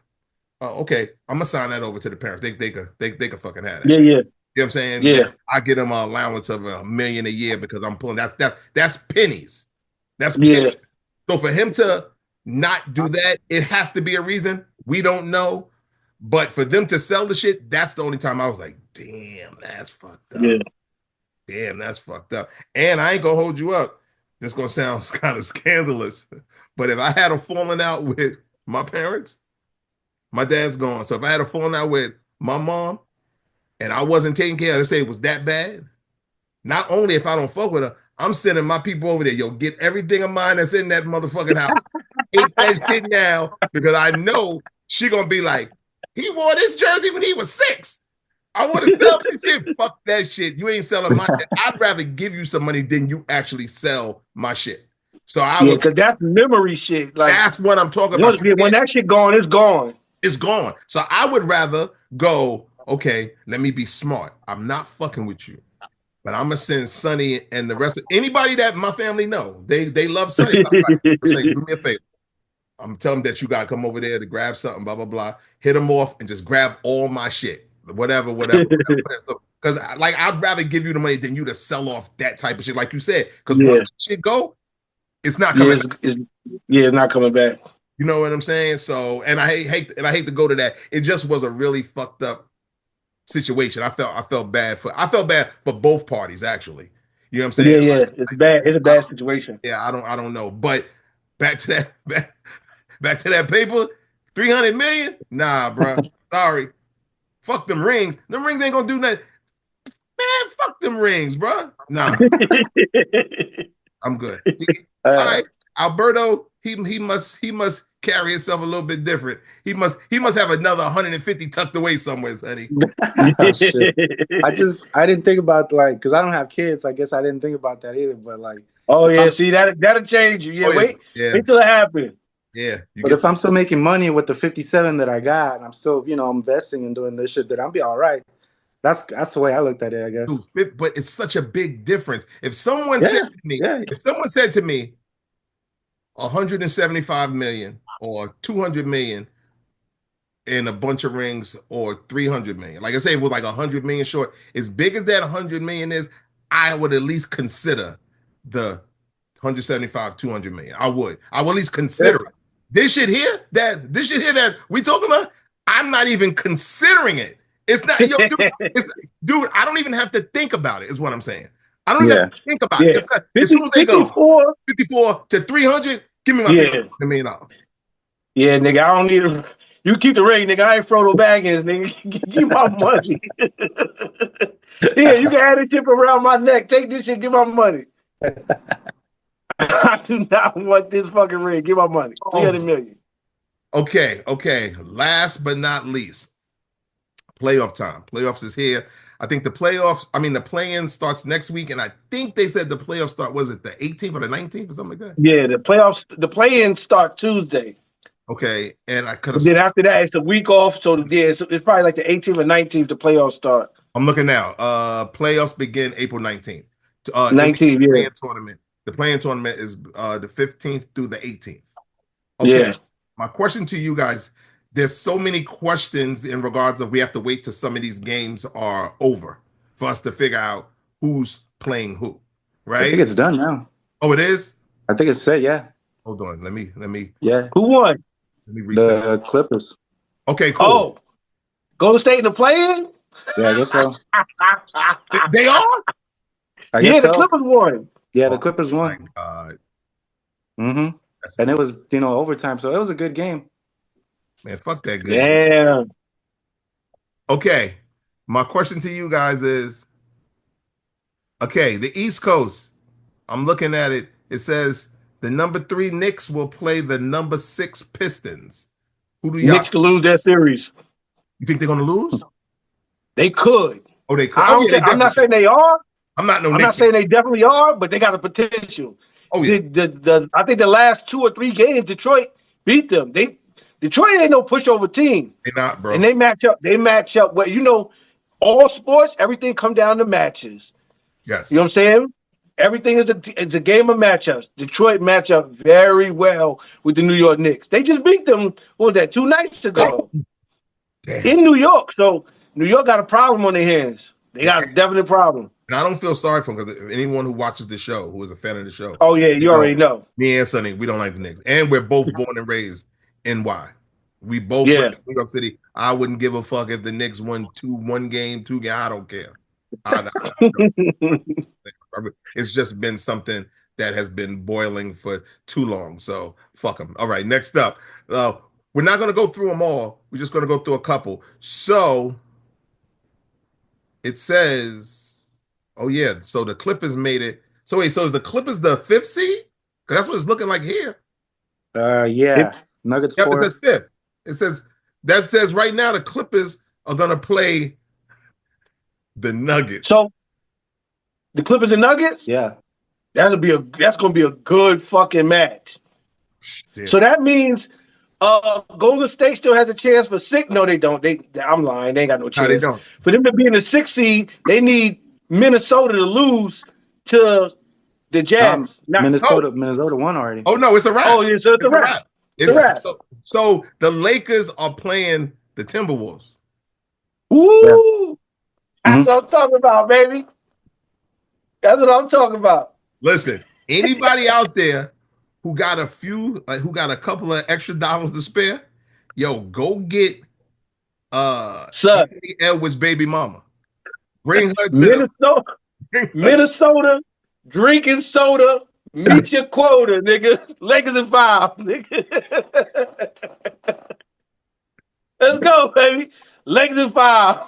okay, I'm gonna sign that over to the parents. They could fucking have that. Yeah. You know what I'm saying? Yeah. I get them an allowance of $1 million a year because I'm pulling that's pennies. That's pennies. So for him to not do that, it has to be a reason. We don't know. But for them to sell the shit, that's the only time I was like, damn, that's fucked up. Yeah. Damn, that's fucked up. And I ain't gonna hold you up. This gonna sound kind of scandalous. But if I had a falling out with my parents, My dad's gone. So if I had a falling out with my mom and I wasn't taking care of her, say it was that bad, not only if I don't fuck with her, I'm sending my people over there. Yo, get everything of mine that's in that motherfucking house. Take that shit now because I know she gonna be like, he wore this jersey when he was 6. I want to sell this shit. Fuck that shit. You ain't selling my shit. I'd rather give you some money than you actually sell my shit. So I would. Because that's memory shit. Like that's what I'm talking about. When that shit gone, it's gone. It's gone. So I would rather go. Okay, let me be smart. I'm not fucking with you, but I'm gonna send Sonny and the rest of anybody that my family know. They love Sonny. I'm like, do me a favor. I'm telling them that you gotta come over there to grab something. Blah blah blah. Hit them off and just grab all my shit. Whatever. Because like I'd rather give you the money than you to sell off that type of shit, like you said. Because once that shit go, it's not coming back. It's not coming back. You know what I'm saying? So, and I hate to go to that. It just was a really fucked up situation. I felt bad for both parties, actually. You know what I'm saying? Yeah, it's bad. It's a bad situation. Yeah, I don't know. But back to that paper, 300 million? Nah, bro. Sorry. Fuck them rings. Them rings ain't gonna do nothing. Man, fuck them rings, bro. Nah. I'm good. All right. Alberto, he must carry himself a little bit different. He must have another 150 tucked away somewhere, Sonny. Oh, shit. I didn't think about because I don't have kids. I guess I didn't think about that either. But see that'll change you. Yeah, wait till it happens. Yeah. But if I'm still making money with the 57 that I got, and I'm still, investing and doing this shit, then I'll be all right. That's the way I looked at it, I guess. Dude, but it's such a big difference. If someone said to me, 175 million or 200 million in a bunch of rings or 300 million, like I say, it was like 100 million short. As big as that 100 million is, I would at least consider the 175, 200 million. I would at least consider it. This shit here that we talking about, I'm not even considering it. It's not, dude, I don't even have to think about it, is what I'm saying. I don't even have to think about it. It's not, as soon as they go 54 to 300, give me my $1 million. Yeah, nigga, I don't need it. You keep the ring, nigga. I ain't Frodo Baggins, nigga. Give my money. Yeah, you can have this shit around my neck. Take this shit, give my money. I do not want this fucking ring. Give my money. 300 million. Okay. Last but not least, playoff time. Playoffs is here. I think the play-in starts next week, and I think they said the playoffs start, was it the 18th or the 19th or something like that? Yeah, the play-in start Tuesday. Okay, and I could have. Then after that, it's a week off, so it's probably like the 18th or 19th the playoffs start. I'm looking now. Playoffs begin April 19th. 19th, yeah. Tournament. The play-in tournament is the 15th through the 18th. Okay. Yeah. My question to you guys, there's so many questions in regards of we have to wait till some of these games are over for us to figure out who's playing who, right? I think it's done now. Oh, it is? I think it's set, yeah. Hold on. Let me. Yeah. Who won? Let me reset. The Clippers. Okay, cool. Oh, Golden State in the play-in? Yeah, I guess so. They are? Yeah, the Clippers won. Yeah, the Clippers won. My God. Mm-hmm. And it was, overtime, so it was a good game. Man, fuck that good. Yeah. Okay. My question to you guys is, okay, the East Coast, I'm looking at it. It says the number 3 Knicks will play the number 6 Pistons. Who do y'all? Knicks could lose that series. You think they're going to lose? They could. Oh, they could. I'm not saying they are. I'm not saying they definitely are, but they got the potential. Oh, yeah. I think the last 2 or 3 games, Detroit beat them. Detroit ain't no pushover team. They're not, bro. And they match up. Well, all sports, everything come down to matches. Yes. You know what I'm saying? Everything is a game of matchups. Detroit match up very well with the New York Knicks. They just beat them, what was that, 2 nights ago? Damn. In New York. So New York got a problem on their hands. They got a definite problem. And I don't feel sorry for them because anyone who watches the show, who is a fan of the show. Oh, yeah, you already know. Me and Sonny, we don't like the Knicks. And we're both born and raised in NY. We both went to New York City. I wouldn't give a fuck if the Knicks won 2 games. I don't care. It's just been something that has been boiling for too long. So fuck them. All right, next up. We're not going to go through them all. We're just going to go through a couple. So it says, oh yeah, so the Clippers made it. So wait, so is the Clippers the 5th seed? Because that's what it's looking like here. Yeah. Nuggets Yep, 4. it says 5th. It says that says right now the Clippers are going to play the Nuggets. So the Clippers and Nuggets? Yeah. That's gonna be a good fucking match. Yeah. So that means Golden State still has a chance for 6. No, they don't. I'm lying. They ain't got no chance. No, they don't. For them to be in the 6th seed, they need Minnesota to lose to the Jazz. Minnesota won already. Oh no, it's a wrap. Oh yeah, so it's a wrap. It's a wrap. So the Lakers are playing the Timberwolves. Woo! Yeah. That's what I'm talking about, baby. That's what I'm talking about. Listen, anybody out there who got a couple of extra dollars to spare, yo, go get Anthony Edwards' baby mama. Bring her to Minnesota, drinking soda, meet your quota, nigga. Lakers in 5, nigga. Let's go, baby. Lakers in 5.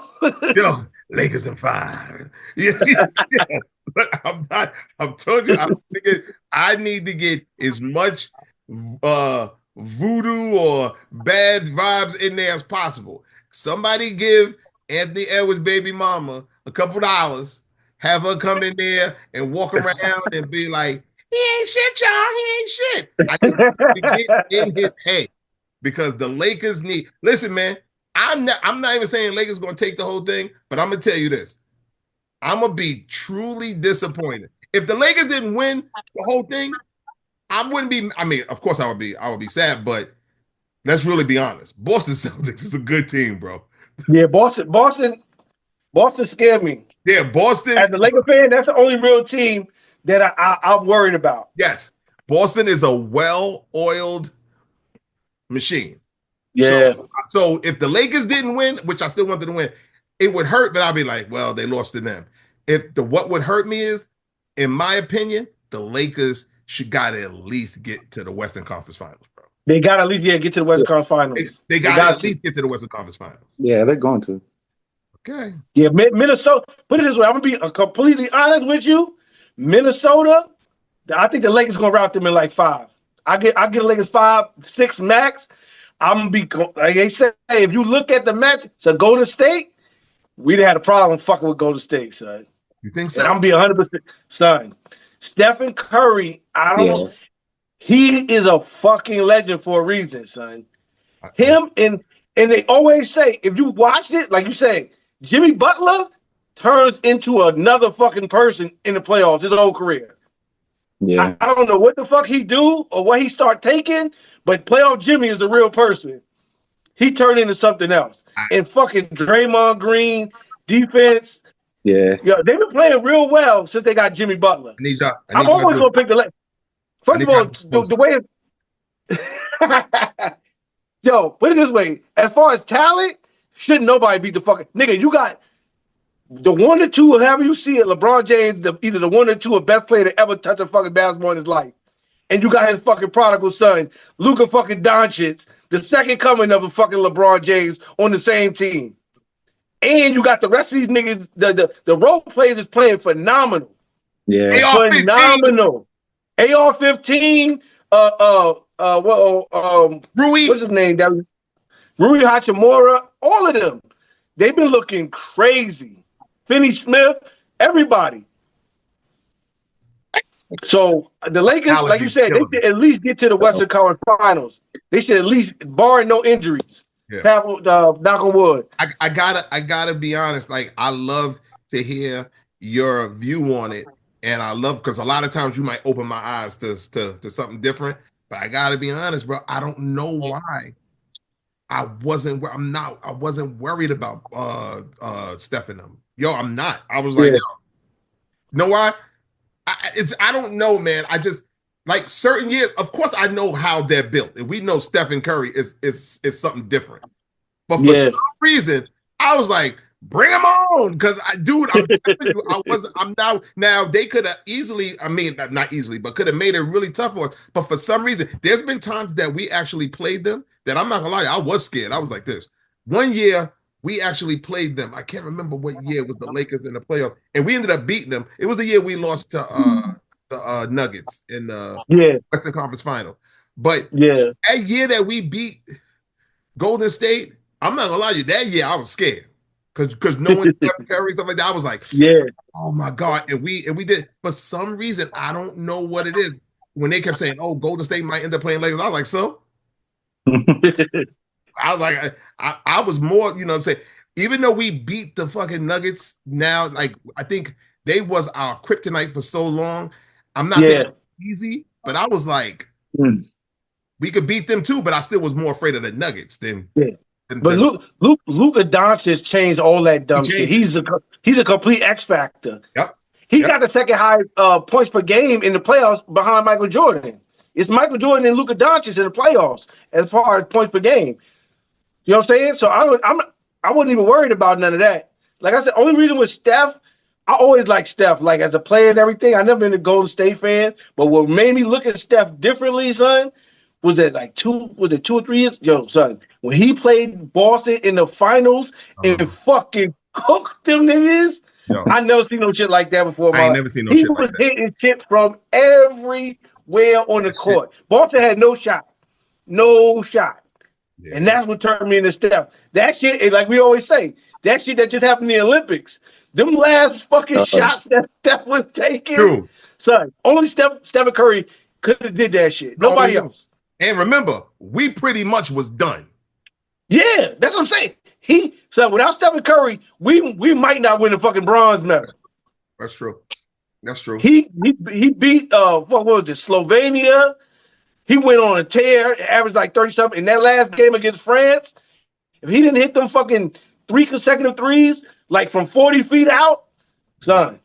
Yo, Lakers in 5. Yeah. I'm telling you, I need to get as much voodoo or bad vibes in there as possible. Somebody give Anthony Edwards' baby mama a couple dollars, have her come in there and walk around and be like, he ain't shit, y'all. He ain't shit. I just need to get in his head because the Lakers need. Listen, man, I'm not even saying Lakers going to take the whole thing, but I'm going to tell you this. I'm going to be truly disappointed. If the Lakers didn't win the whole thing, I wouldn't be. I mean, of course I would be sad, but let's really be honest. Boston Celtics is a good team, bro. Yeah, Boston scared me. Yeah, Boston. As a Lakers fan, that's the only real team that I'm worried about. Yes. Boston is a well-oiled machine. Yeah. So if the Lakers didn't win, which I still wanted to win, it would hurt, but I'll be like, well, they lost to them. What would hurt me is, in my opinion, the Lakers should got to at least get to the Western Conference Finals, bro. They got to at least get to the Western Conference Finals. They got to at least get to the Western Conference Finals. Yeah, they're going to. Okay. Yeah, Minnesota. Put it this way, I'm gonna be completely honest with you. Minnesota, I think the Lakers gonna route them in like 5. I get the Lakers 5, 6 max. I'm gonna be like they say. If you look at the match, so Golden State, we'd had a problem fucking with Golden State, son. You think so? And I'm gonna be 100%, son. Stephen Curry, I don't know. He is a fucking legend for a reason, son. Him and they always say, if you watch it, like you say, Jimmy Butler turns into another fucking person in the playoffs his whole career. Yeah. I don't know what the fuck he do or what he start taking, but playoff Jimmy is a real person. He turned into something else. And fucking Draymond Green, defense. Yeah. Yeah, they've been playing real well since they got Jimmy Butler. I'm always going to pick the Lakers. First of all, the way yo, put it this way. As far as talent, shouldn't nobody beat the fucking nigga. You got the 1 or 2, however you see it, LeBron James, either the 1 or 2 best player to ever touch a fucking basketball in his life. And you got his fucking prodigal son, Luka fucking Doncic, the second coming of a fucking LeBron James on the same team. And you got the rest of these niggas, the role players is playing phenomenal. Yeah. AR-15. Phenomenal. AR-15, Rui. What's his name? Rui Hachimura, all of them. They've been looking crazy. Finney Smith, everybody. So the Lakers, like you said, they should at least get to the Western Conference Finals. They should at least, barring no injuries, have knock on wood. I gotta be honest. Like, I love to hear your view on it, and I love because a lot of times you might open my eyes to something different. But I gotta be honest, bro. I don't know why I wasn't worried about Steph and them. Yo, I'm not. I was like, yo, you know why? I don't know, man. I just like certain years. Of course, I know how they're built, and we know Stephen Curry is something different. But for some reason, I was like, Bring them on, because dude, I'm telling you, I'm now they could have easily, I mean, not easily, but could have made it really tough for us. But for some reason, there's been times that we actually played them that I'm not gonna lie, I was scared. I was like this. One year we actually played them. I can't remember what year it was the Lakers in the playoff, and we ended up beating them. It was the year we lost to the Nuggets in the Western Conference Final. But that year that we beat Golden State, I'm not gonna lie to you, that year I was scared. Because no one Steph Curry, stuff like that. I was like, oh my God. And we did for some reason, I don't know what it is. When they kept saying, oh, Golden State might end up playing Lakers, I was like, so I was like, I was more, you know what I'm saying? Even though we beat the fucking Nuggets now, like I think they was our kryptonite for so long. I'm not saying easy, but I was like, we could beat them too, but I still was more afraid of the Nuggets than But Luka Doncic changed all that dumb shit. He's a complete X factor. Yep. He got the second high points per game in the playoffs behind Michael Jordan. It's Michael Jordan and Luka Doncic in the playoffs as far as points per game. You know what I'm saying? So I wasn't even worried about none of that. Like I said, only reason with Steph, I always liked Steph, like as a player and everything. I never been a Golden State fan, but what made me look at Steph differently, son, was it 2 or 3 years? Yo, son, when he played Boston in the finals and fucking cooked them niggas, I never seen no shit like that before. I ain't never seen no shit like that. He was hitting chips from everywhere on the court. Boston had no shot. No shot. Yeah. And that's what turned me into Steph. That shit, like we always say, that shit that just happened in the Olympics. Them last fucking shots that Steph was taking. True. Son, only Stephen Curry could have did that shit. Nobody else. And remember, we pretty much was done. Yeah, that's what I'm saying. So without Stephen Curry, we might not win the fucking bronze medal. That's true. That's true. He beat what was it, Slovenia. He went on a tear, averaged like 30-something. In that last game against France, if he didn't hit them fucking 3 consecutive threes, like from 40 feet out, son,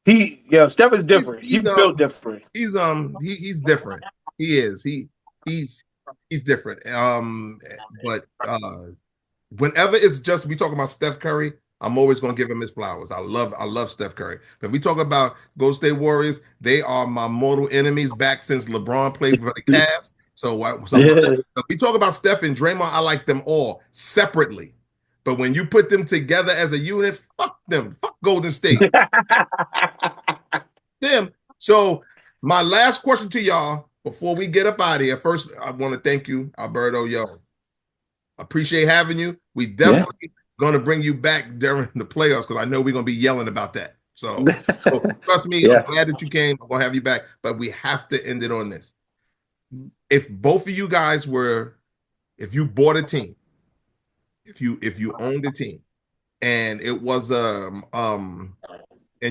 Steph is different. He's built different. He's different. He is. He's different. But whenever it's just we talk about Steph Curry, I'm always gonna give him his flowers. I love Steph Curry. But if we talk about Golden State Warriors, they are my mortal enemies back since LeBron played for the Cavs. So if we talk about Steph and Draymond, I like them all separately. But when you put them together as a unit, fuck them. Fuck Golden State. Them. So my last question to y'all before we get up out of here. First, I want to thank you, Alberto. Yo, appreciate having you. We definitely gonna bring you back during the playoffs because I know we're gonna be yelling about that. So trust me, I'm glad that you came. I'm gonna have you back, but we have to end it on this. If both of you guys if you bought a team, if you owned a team, and it was and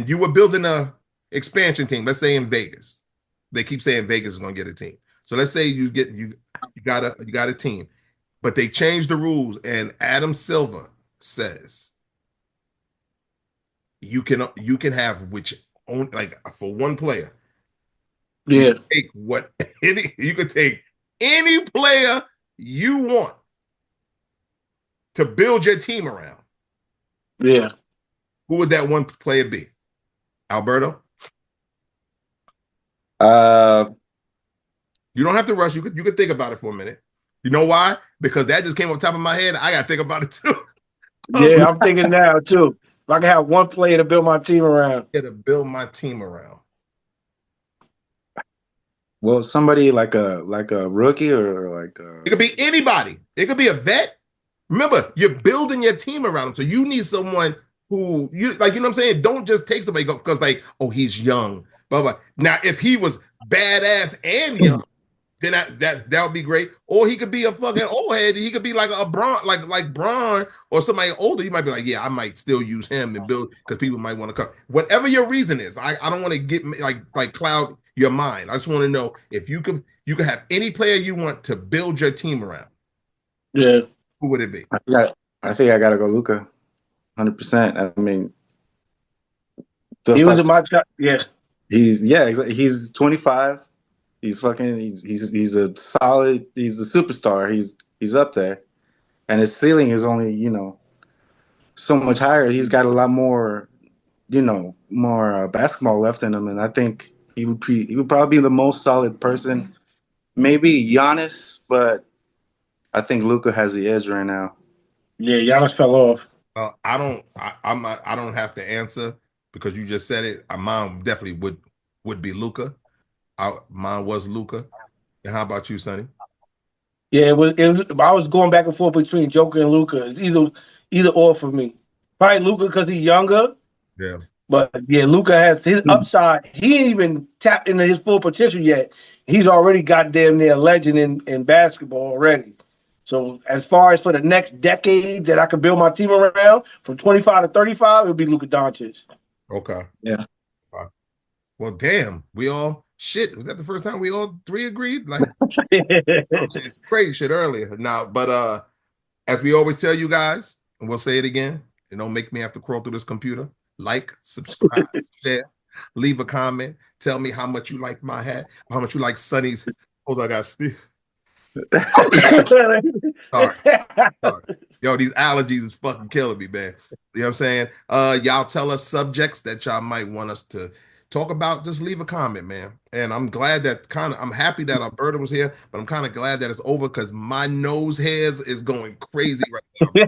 you were building a expansion team, let's say in Vegas. They keep saying Vegas is gonna get a team. So let's say you got a team, but they changed the rules, and Adam Silver says you can have for one player. Yeah. You could take any player you want to build your team around. Yeah. Who would that one player be? Alberto? You don't have to rush. You could think about it for a minute. You know why? Because that just came on top of my head. I gotta think about it too. Yeah, I'm thinking now too. If I can have one player to build my team around. Yeah, to build my team around. Well, somebody like a rookie or it could be anybody. It could be a vet. Remember, you're building your team around him, so you need someone who you know what I'm saying. Don't just take somebody because he's young. Blah blah. Now, if he was badass and young, then that would be great. Or he could be a fucking old head. He could be like a Braun, like Braun or somebody older. You might be like, yeah, I might still use him and build because people might want to come. Whatever your reason is, I don't want to get like cloud your mind. I just want to know if you could have any player you want to build your team around. Yeah. Who would it be? I think I gotta go Luka, 100%. I mean, he was in my top. Yeah. He's 25. He's he's a solid. He's a superstar. He's up there, and his ceiling is only so much higher. He's got a lot more, more basketball left in him, and I think he would probably be the most solid person. Maybe Giannis, but I think Luka has the edge right now. Yeah, Giannis fell off. I don't. I'm not. I don't have to answer because you just said it. Mine definitely would be Luca. Mine was Luca. And how about you, Sonny? Yeah, it was. I was going back and forth between Joker and Luca. It's either or for me. Probably Luca because he's younger. Yeah. But yeah, Luca has his upside. He ain't even tapped into his full potential yet. He's already goddamn near a legend in basketball already. So as far as for the next decade that I could build my team around from 25 to 35, it'll be Luka Doncic. Okay. Yeah. Well, damn. We all shit. Was that the first time we all three agreed? Like, I'm saying some crazy shit earlier. Now, but as we always tell you guys, and we'll say it again, and don't make me have to crawl through this computer. Like, subscribe, share, leave a comment. Tell me how much you like my hat, how much you like Sonny's. Hold on, guys. Sorry. Yo, these allergies is fucking killing me, man. You know what I'm saying? Y'all tell us subjects that y'all might want us to talk about. Just leave a comment, man. And I'm glad that I'm happy that Alberta was here, but I'm kind of glad that it's over because my nose hairs is going crazy right now.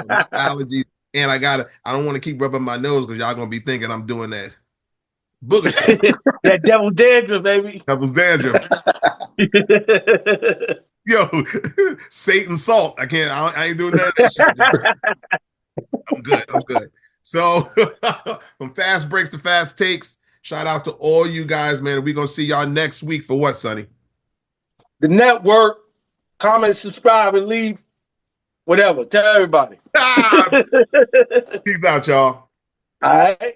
My allergies. And I don't want to keep rubbing my nose because y'all gonna be thinking I'm doing that booger shit. That devil's dandruff, baby. Devil's dandruff. Yo, Satan salt. I ain't doing none of that shit. I'm good. So from fast breaks to fast takes, shout out to all you guys, man. We're gonna see y'all next week for what, Sonny? The network. Comment, subscribe, and leave. Whatever. Tell everybody. Peace out, y'all. All right.